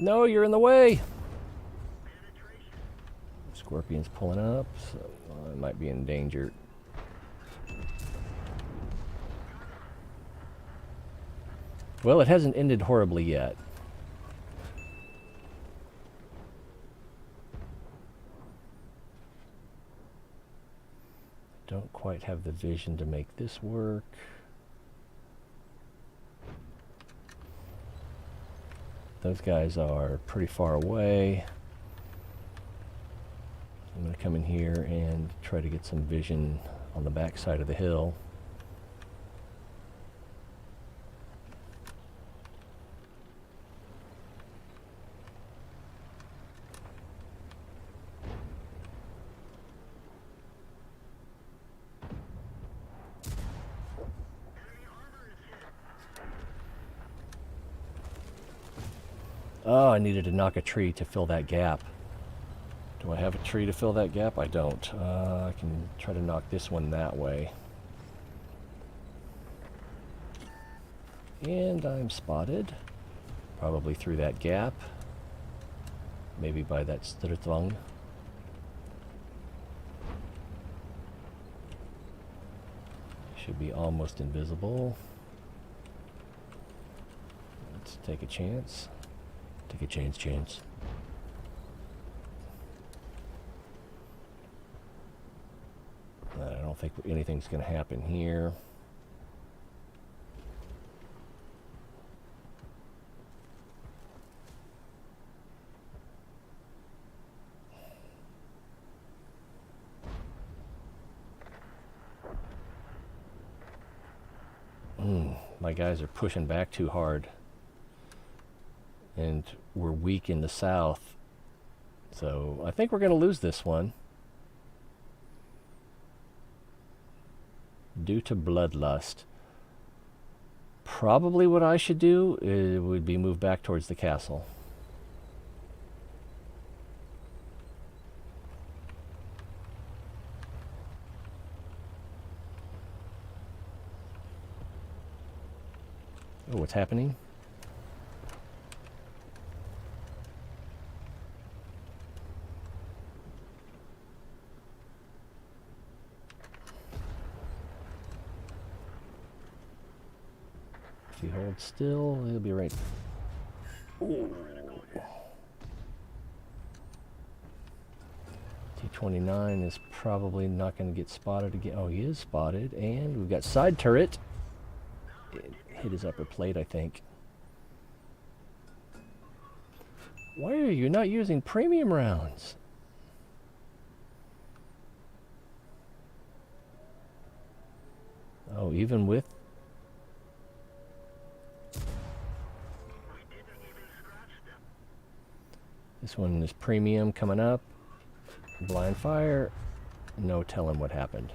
No, you're in the way. Scorpion's pulling up, so I might be in danger. Well, it hasn't ended horribly yet. Don't quite have the vision to make this work. Those guys are pretty far away. I'm going to come in here and try to get some vision on the back side of the hill. Oh, I needed to knock a tree to fill that gap. Do I have a tree to fill that gap? I don't. I can try to knock this one that way. And I'm spotted. Probably through that gap. Maybe by that Sturtvang. Should be almost invisible. Let's take a chance. Take a chance. I don't think anything's going to happen here. My guys are pushing back too hard. And we're weak in the south. So I think we're going to lose this one. Due to bloodlust. Probably what I should do would be move back towards the castle. Oh, what's happening? If you hold still, he'll be right. Ooh. T-29 is probably not going to get spotted again. Oh, he is spotted, and we've got side turret. hit his upper plate, I think. Why are you not using premium rounds? Oh, even with... We didn't even scratch them. This one is premium coming up. Blind fire. No telling what happened.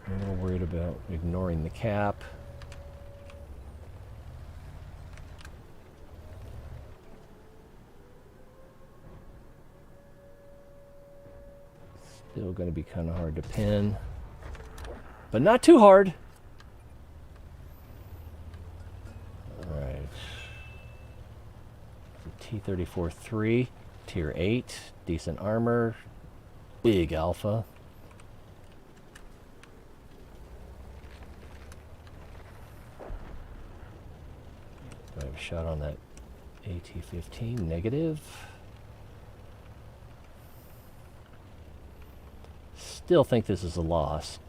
I'm a little worried about ignoring the cap. Still going to be kind of hard to pin, but not too hard. All right. T-34-3, tier 8, decent armor, big alpha. Do I have a shot on that AT-15? Negative. Still think this is a loss.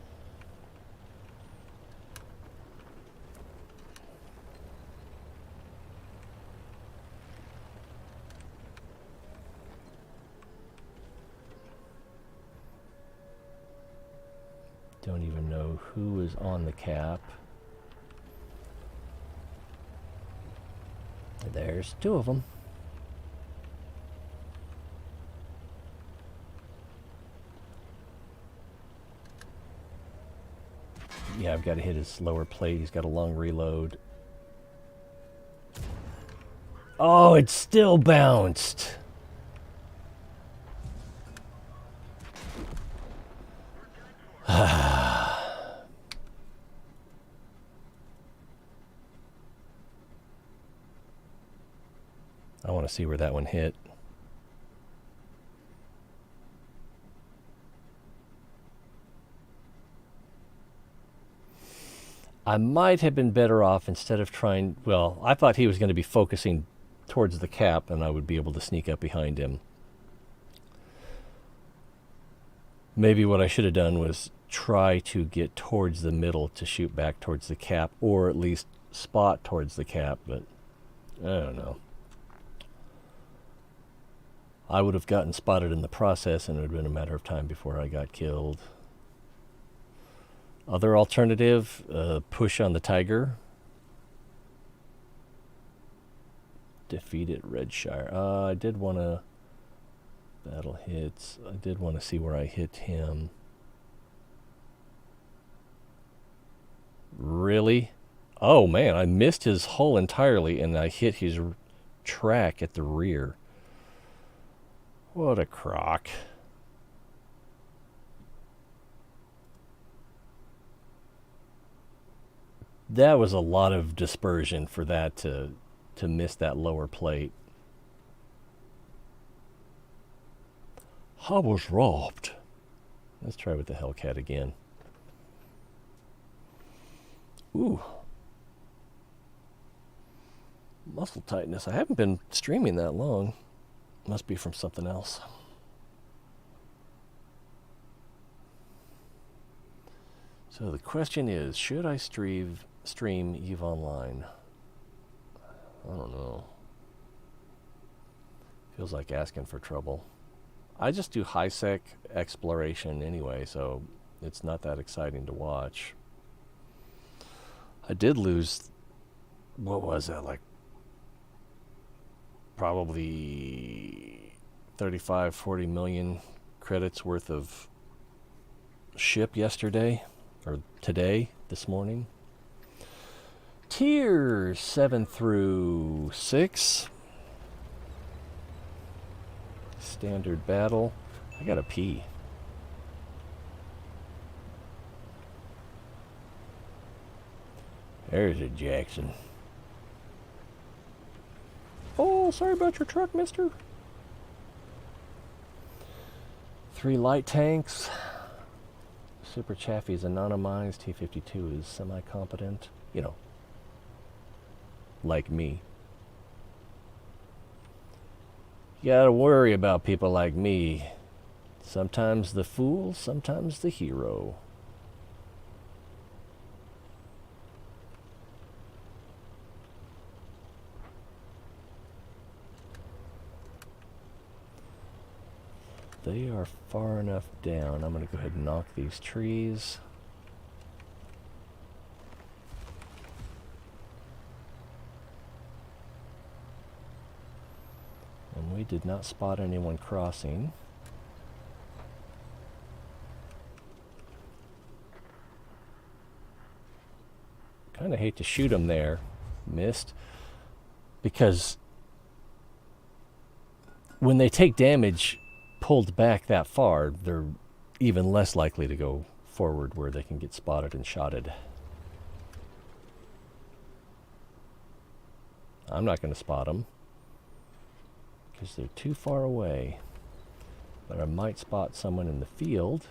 Don't even know who is on the cap. There's two of them. Yeah, I've got to hit his lower plate. He's got a long reload. Oh, it still bounced. I want to see where that one hit. I might have been better off instead of trying... Well, I thought he was going to be focusing towards the cap and I would be able to sneak up behind him. Maybe what I should have done was try to get towards the middle to shoot back towards the cap, or at least spot towards the cap, but I don't know. I would have gotten spotted in the process and it would have been a matter of time before I got killed. Other alternative, push on the Tiger. Defeated Redshire. I did want to battle hits. I did want to see where I hit him. Really? Oh man, I missed his hull entirely and I hit his track at the rear. What a crock. That was a lot of dispersion for that to miss that lower plate. I was robbed. Let's try with the Hellcat again. Ooh. Muscle tightness. I haven't been streaming that long. Must be from something else. So the question is, should I stream EVE Online? I don't know. Feels like asking for trouble. I just do high-sec exploration anyway, so it's not that exciting to watch. I did lose, what was that, like probably 35, 40 million credits worth of ship yesterday, or today, this morning. Tier 7 through 6. Standard battle. I gotta pee. There's a Jackson. Oh, sorry about your truck, mister. 3 light tanks. Super Chaffee is anonymized. T-52 is semi-competent. You know, like me. You gotta worry about people like me. Sometimes the fool, sometimes the hero. They are far enough down. I'm going to go ahead and knock these trees. And we did not spot anyone crossing. Kind of hate to shoot them there. Missed. Because when they take damage pulled back that far, they're even less likely to go forward where they can get spotted and shotted. I'm not going to spot them because they're too far away. But I might spot someone in the field.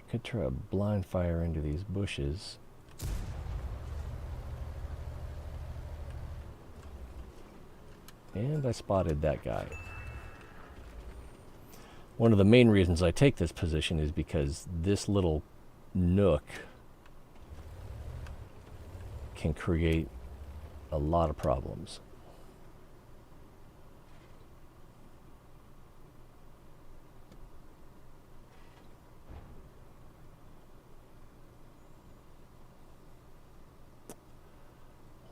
Could try a blind fire into these bushes. And I spotted that guy. One of the main reasons I take this position is because this little nook can create a lot of problems.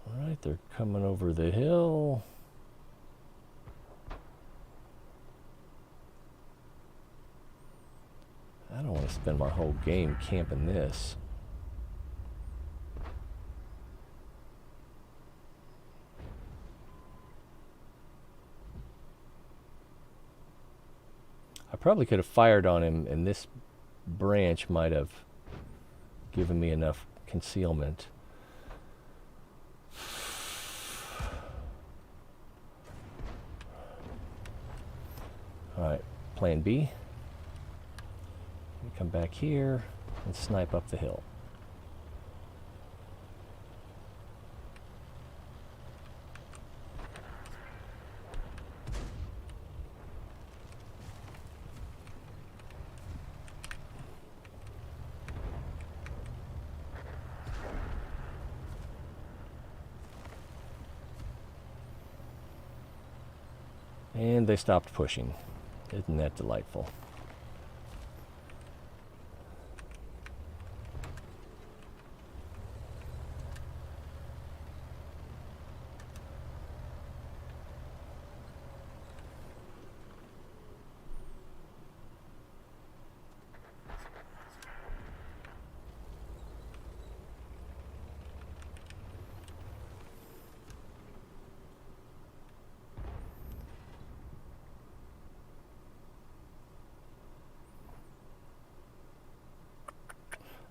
Alright, they're coming over the hill. I don't want to spend my whole game camping this. I probably could have fired on him, and this branch might have given me enough concealment. Alright, plan B. We come back here and snipe up the hill. And they stopped pushing. Isn't that delightful?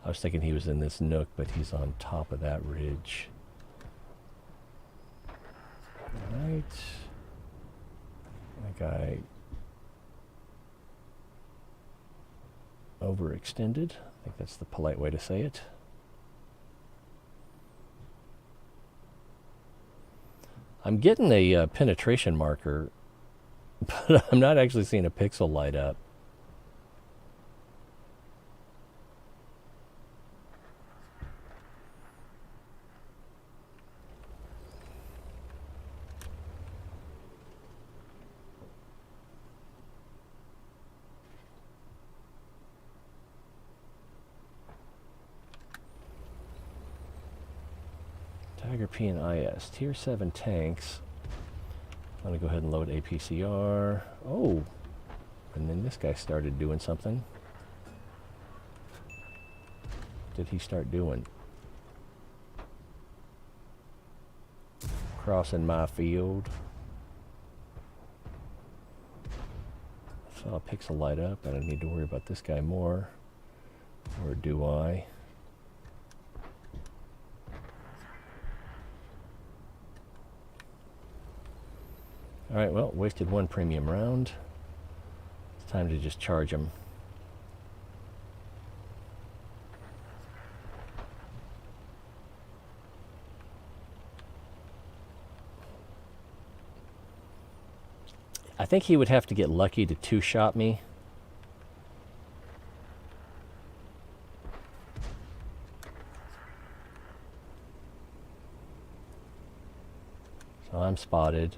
I was thinking he was in this nook, but he's on top of that ridge. Alright. That guy overextended. I think that's the polite way to say it. I'm getting a penetration marker, but I'm not actually seeing a pixel light up. Tiger P and IS, tier 7 tanks. I'm gonna go ahead and load APCR. Oh, and then this guy started doing something. What did he start doing? Crossing my field. I saw a pixel light up. I don't need to worry about this guy more. Or do I? Alright, well, wasted one premium round. It's time to just charge him. I think he would have to get lucky to two-shot me. So I'm spotted.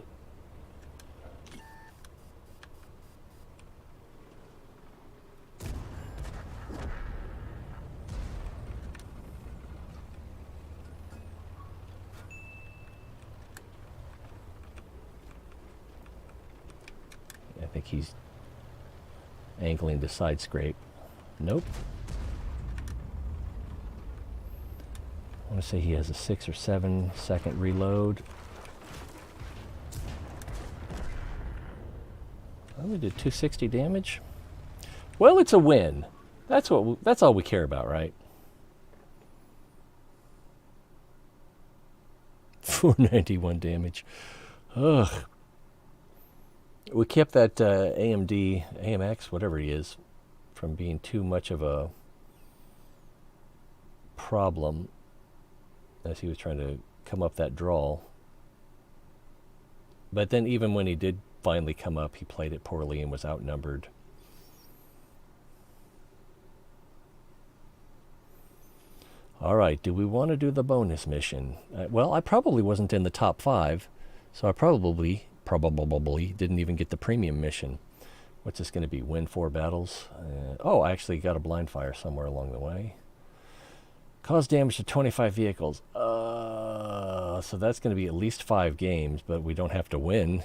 I think he's angling to side scrape. Nope. I want to say he has a 6 or 7 second reload. Only did 260 damage. Well, it's a win. That's all we care about, right? 491 damage. Ugh. We kept that AMX, whatever he is, from being too much of a problem as he was trying to come up that draw. But then even when he did finally come up, he played it poorly and was outnumbered. All right, do we want to do the bonus mission? Well, I probably wasn't in the top 5, so I probably didn't even get the premium mission. What's this going to be? Win 4 battles? Oh, I actually got a blind fire somewhere along the way. Cause damage to 25 vehicles. So that's going to be at least 5 games, but we don't have to win.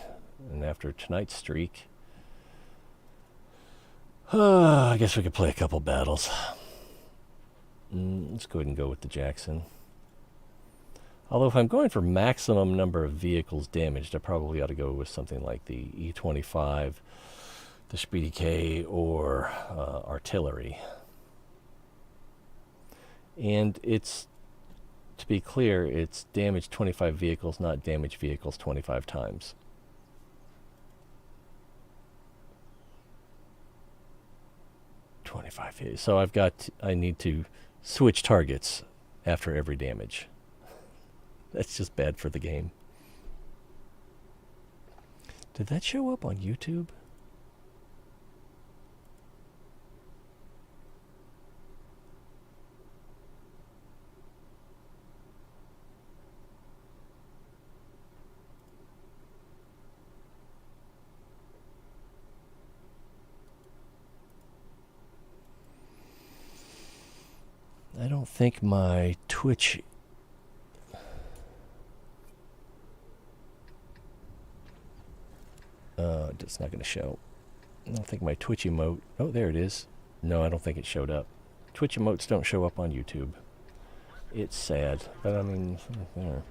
And after tonight's streak, I guess we could play a couple battles. Let's go ahead and go with the Jackson. Although if I'm going for maximum number of vehicles damaged, I probably ought to go with something like the E25, the Speedy K, or artillery. And it's, to be clear, it's damage 25 vehicles, not damage vehicles 25 times. So I need to switch targets after every damage. That's just bad for the game. Did that show up on YouTube? I don't think my Twitch... it's not going to show. I don't think my Twitch emote... Oh, there it is. No, I don't think it showed up. Twitch emotes don't show up on YouTube. It's sad, but I mean, there.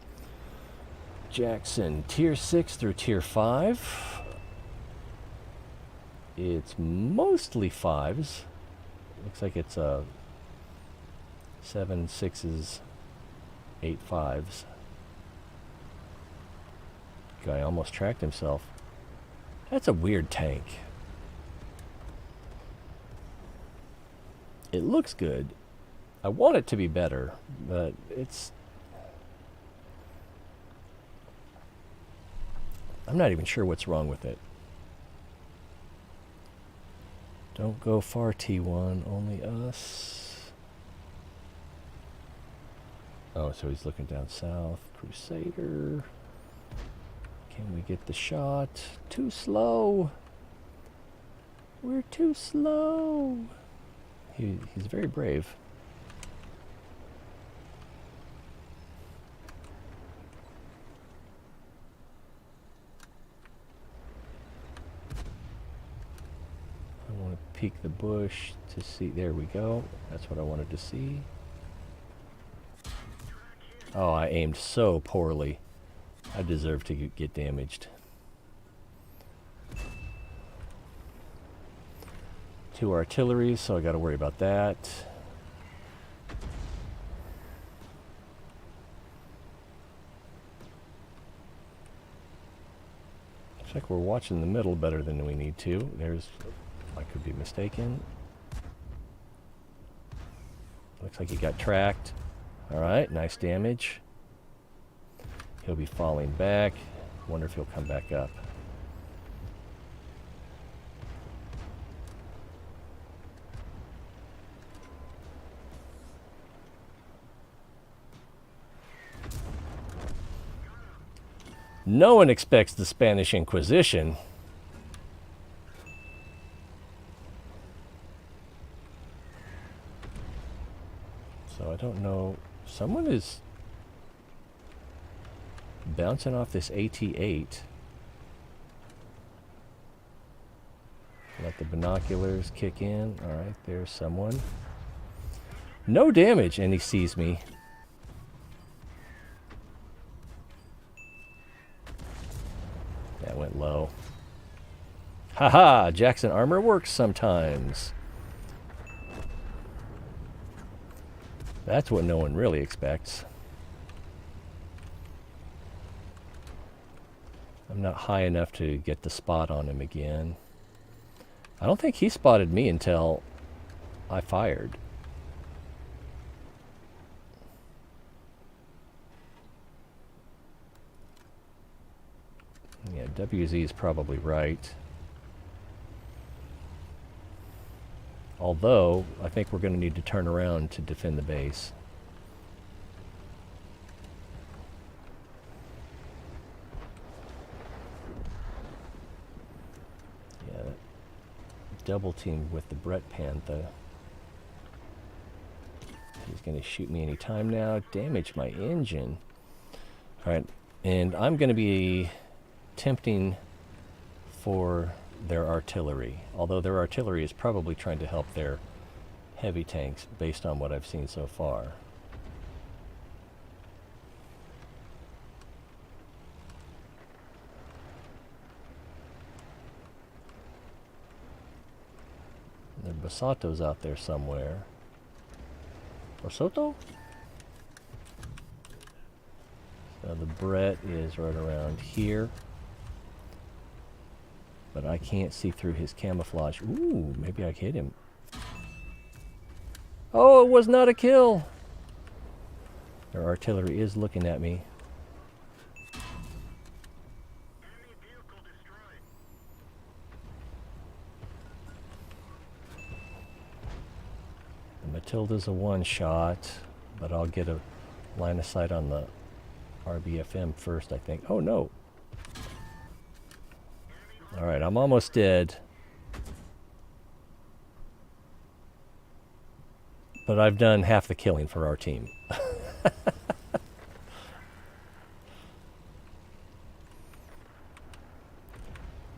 Jackson, tier 6 through tier 5. It's mostly 5s. Looks like it's 7 6s, 8 5s. Guy almost tracked himself. That's a weird tank. It looks good. I want it to be better, but it's... I'm not even sure what's wrong with it. Don't go far, T1. Only us. Oh, so he's looking down south. Crusader. Can we get the shot? Too slow. We're too slow. He's very brave. I want to peek the bush to see. There we go. That's what I wanted to see. Oh, I aimed so poorly. I deserve to get damaged. 2 artillery, so I got to worry about that. Looks like we're watching the middle better than we need to. There's, I could be mistaken. Looks like he got tracked. Alright, nice damage. He'll be falling back. Wonder if he'll come back up. No one expects the Spanish Inquisition. So I don't know. Someone is bouncing off this AT-8. Let the binoculars kick in. Alright, there's someone. No damage, and he sees me. That went low. Haha! Jackson armor works sometimes. That's what no one really expects. I'm not high enough to get the spot on him again. I don't think he spotted me until I fired. Yeah, WZ is probably right. Although, I think we're going to need to turn around to defend the base. Yeah, double team with the Brett Panther. He's going to shoot me any time now. Damage my engine. Alright, and I'm going to be tempting for their artillery, although their artillery is probably trying to help their heavy tanks based on what I've seen so far. The Basato's out there somewhere. Basoto? So the Brett is right around here. But I can't see through his camouflage. Ooh, maybe I hit him. Oh, it was not a kill! Their artillery is looking at me. Enemy vehicle destroyed. The Matilda's a one-shot, but I'll get a line of sight on the RBFM first, I think. Oh, no. Alright, I'm almost dead. But I've done half the killing for our team. I'm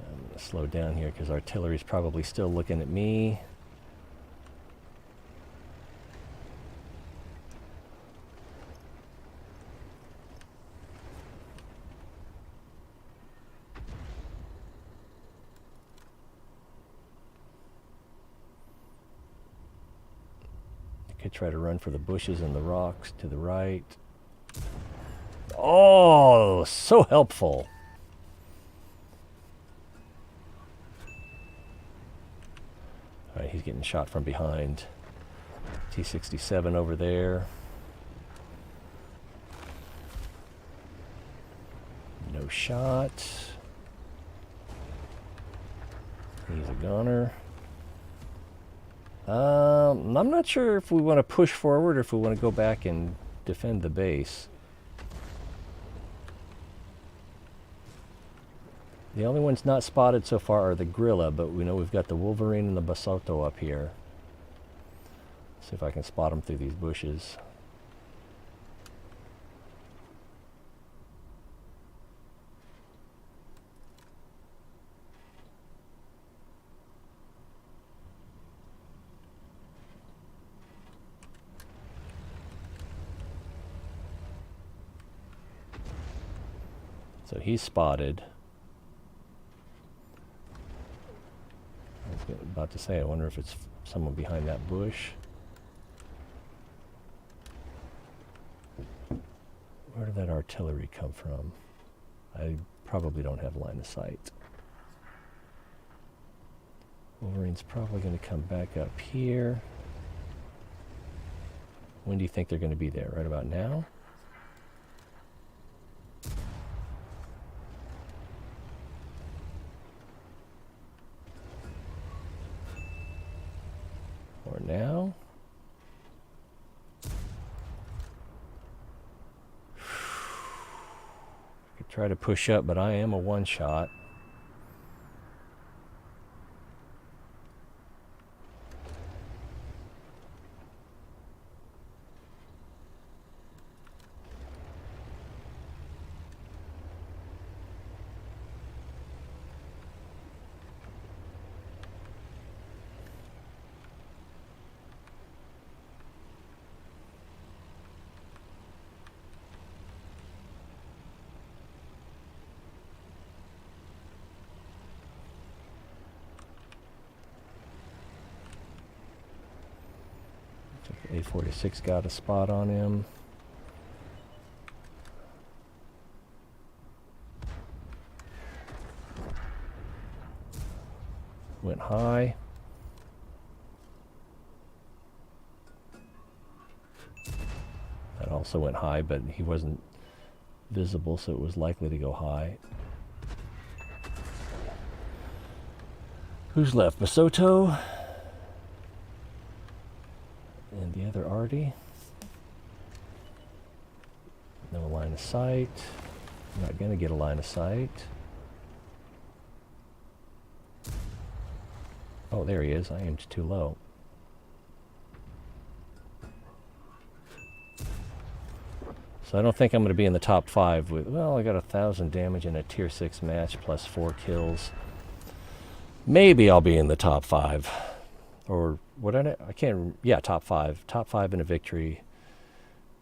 going to slow down here because artillery's probably still looking at me. Could try to run for the bushes and the rocks to the right. Oh, so helpful. All right, he's getting shot from behind. T-67 over there. No shot. He's a gunner. I'm not sure if we want to push forward or if we want to go back and defend the base. The only ones not spotted so far are the Gorilla, but we know we've got the Wolverine and the Basotto up here. See if I can spot them through these bushes. So he's spotted. I was about to say, I wonder if it's someone behind that bush. Where did that artillery come from? I probably don't have line of sight. Wolverine's probably going to come back up here. When do you think they're going to be there? Right about now? Or now? I could try to push up, but I am a one-shot. A46 got a spot on him. Went high. That also went high, but he wasn't visible, so it was likely to go high. Who's left? Basoto? And the other Artie. No line of sight. I'm not going to get a line of sight. Oh, there he is. I aimed too low. So I don't think I'm going to be in the top 5 with, well, I got 1,000 damage in a tier 6 match plus 4 kills. Maybe I'll be in the top 5. Or what I can't, yeah, top 5. Top 5 in a victory.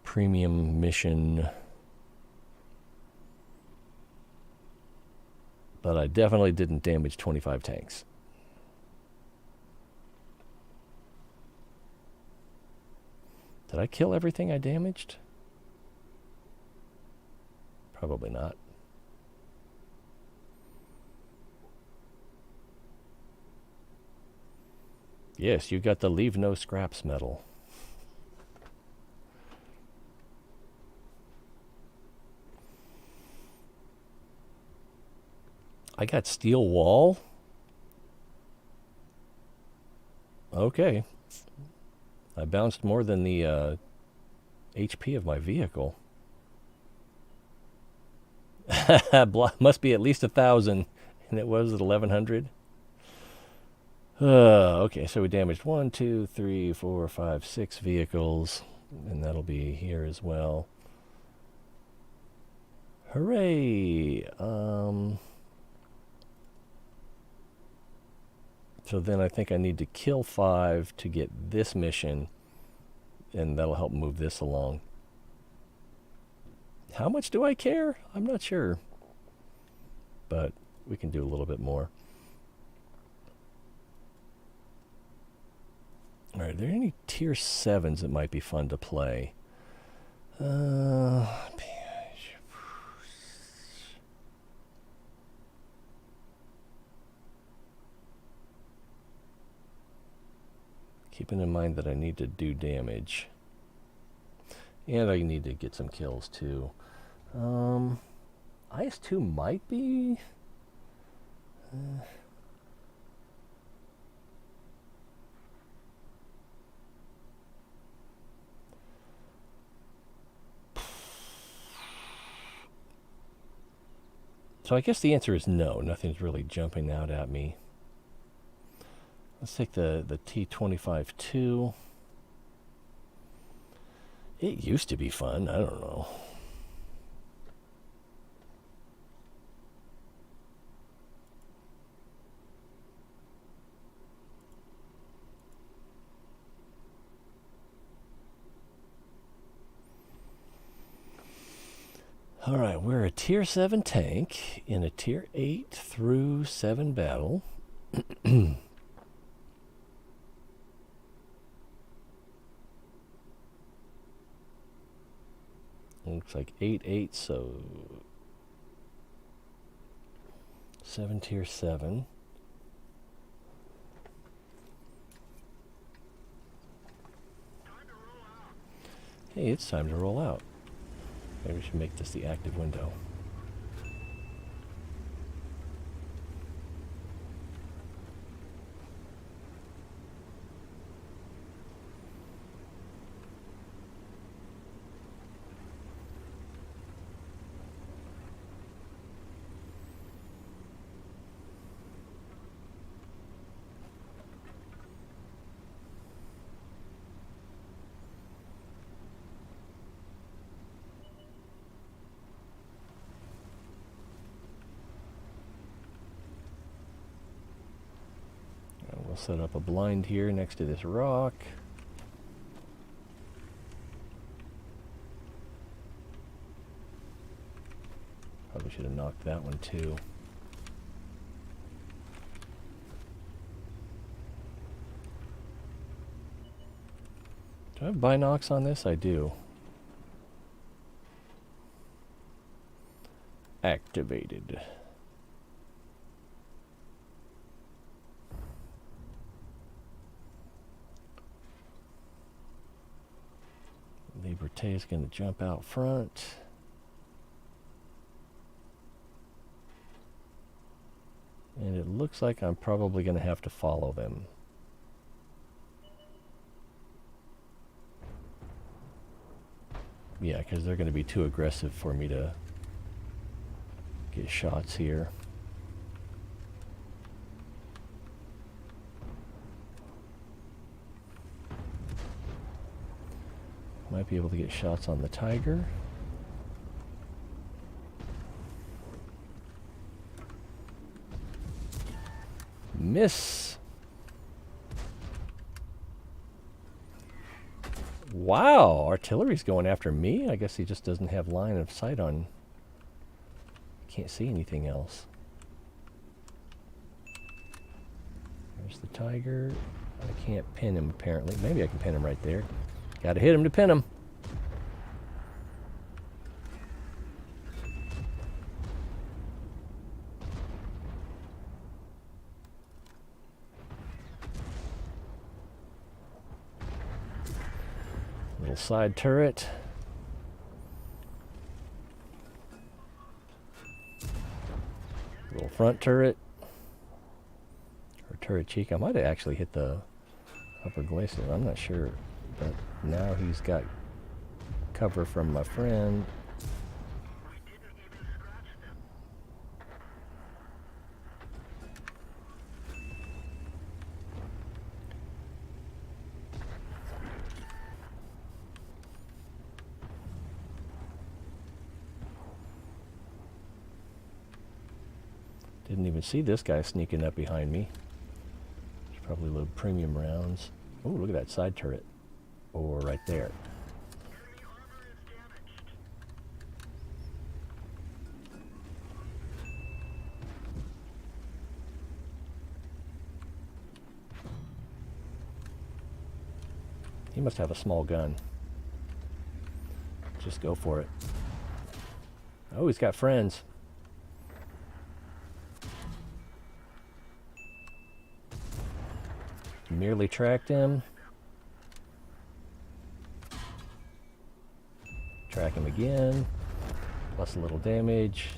Premium mission. But I definitely didn't damage 25 tanks. Did I kill everything I damaged? Probably not. Yes, you got the Leave No Scraps medal. I got steel wall? Okay. I bounced more than the HP of my vehicle. Must be at least 1,000, and it was at 1,100. Okay, so we damaged 1, 2, 3, 4, 5, 6 vehicles, and that'll be here as well. Hooray! So then I think I need to kill 5 to get this mission, and that'll help move this along. How much do I care? I'm not sure. But we can do a little bit more. Alright, are there any tier 7s that might be fun to play? Keeping in mind that I need to do damage. And I need to get some kills too. IS-2 might be... So I guess the answer is no. Nothing's really jumping out at me. Let's take the T-25-2. It used to be fun. I don't know. All right, we're a tier 7 tank in a tier 8 through 7 battle. Looks like 8-8, so 7 tier 7. Hey, it's time to roll out. Maybe we should make this the active window. We'll set up a blind here next to this rock. Probably should have knocked that one too. Do I have binocs on this? I do. Activated. Liberté is going to jump out front. And it looks like I'm probably going to have to follow them. Yeah, because they're going to be too aggressive for me to get shots here. Might be able to get shots on the tiger. Miss. Wow, artillery's going after me. I guess he just doesn't have line of sight on. Can't see anything else. There's the tiger. I can't pin him apparently. Maybe I can pin him right there. Gotta hit him to pin him. Little side turret. Little front turret. Or turret cheek. I might have actually hit the upper glacis. I'm not sure. But now he's got cover from my friend. We didn't even scratch them. Didn't even see this guy sneaking up behind me. Should probably load premium rounds. Oh, look at that side turret. Or right there. Enemy armor is damaged. He must have a small gun. Just go for it. Oh, he's got friends. Merely tracked him. Track him again. Plus a little damage.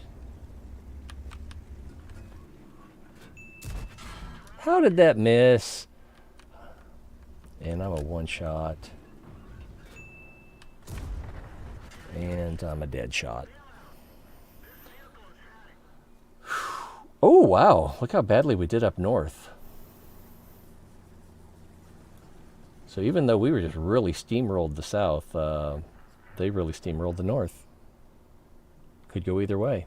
How did that miss? And I'm a one shot. And I'm a dead shot. Oh, wow. Look how badly we did up north. So even though we were just really steamrolled the south, they really steamrolled the north. Could go either way.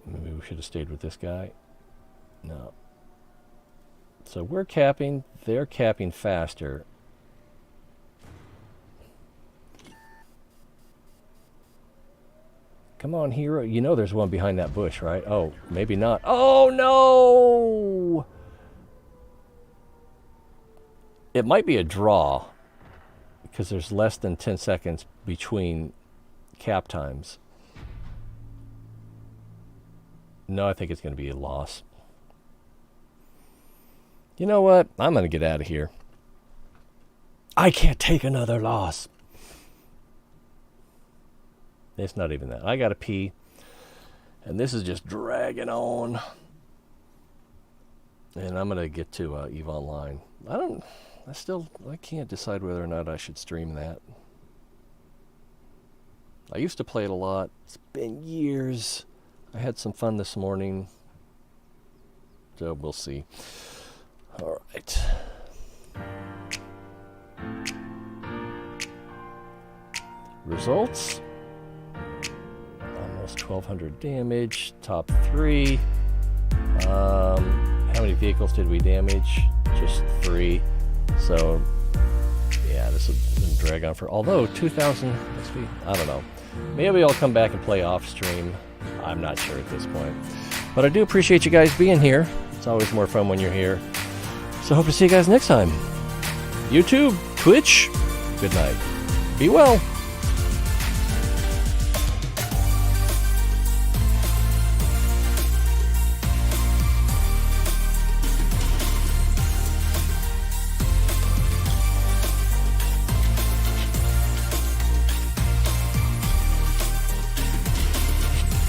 Maybe we should have stayed with this guy. No. So we're capping, they're capping faster. Come on, hero. You know there's one behind that bush, right? Oh, maybe not. Oh, no! It might be a draw because there's less than 10 seconds between cap times. No, I think it's going to be a loss. You know what? I'm going to get out of here. I can't take another loss. It's not even that. I got to pee. And this is just dragging on. And I'm going to get to EVE Online. I can't decide whether or not I should stream that. I used to play it a lot. It's been years. I had some fun this morning. So we'll see. All right. Results. Almost 1,200 damage. Top 3. How many vehicles did we damage? Just 3. So, yeah, this will drag on for... Although, 2,000... I don't know. Maybe I'll come back and play off stream. I'm not sure at this point. But I do appreciate you guys being here. It's always more fun when you're here. So hope to see you guys next time. YouTube, Twitch, good night. Be well.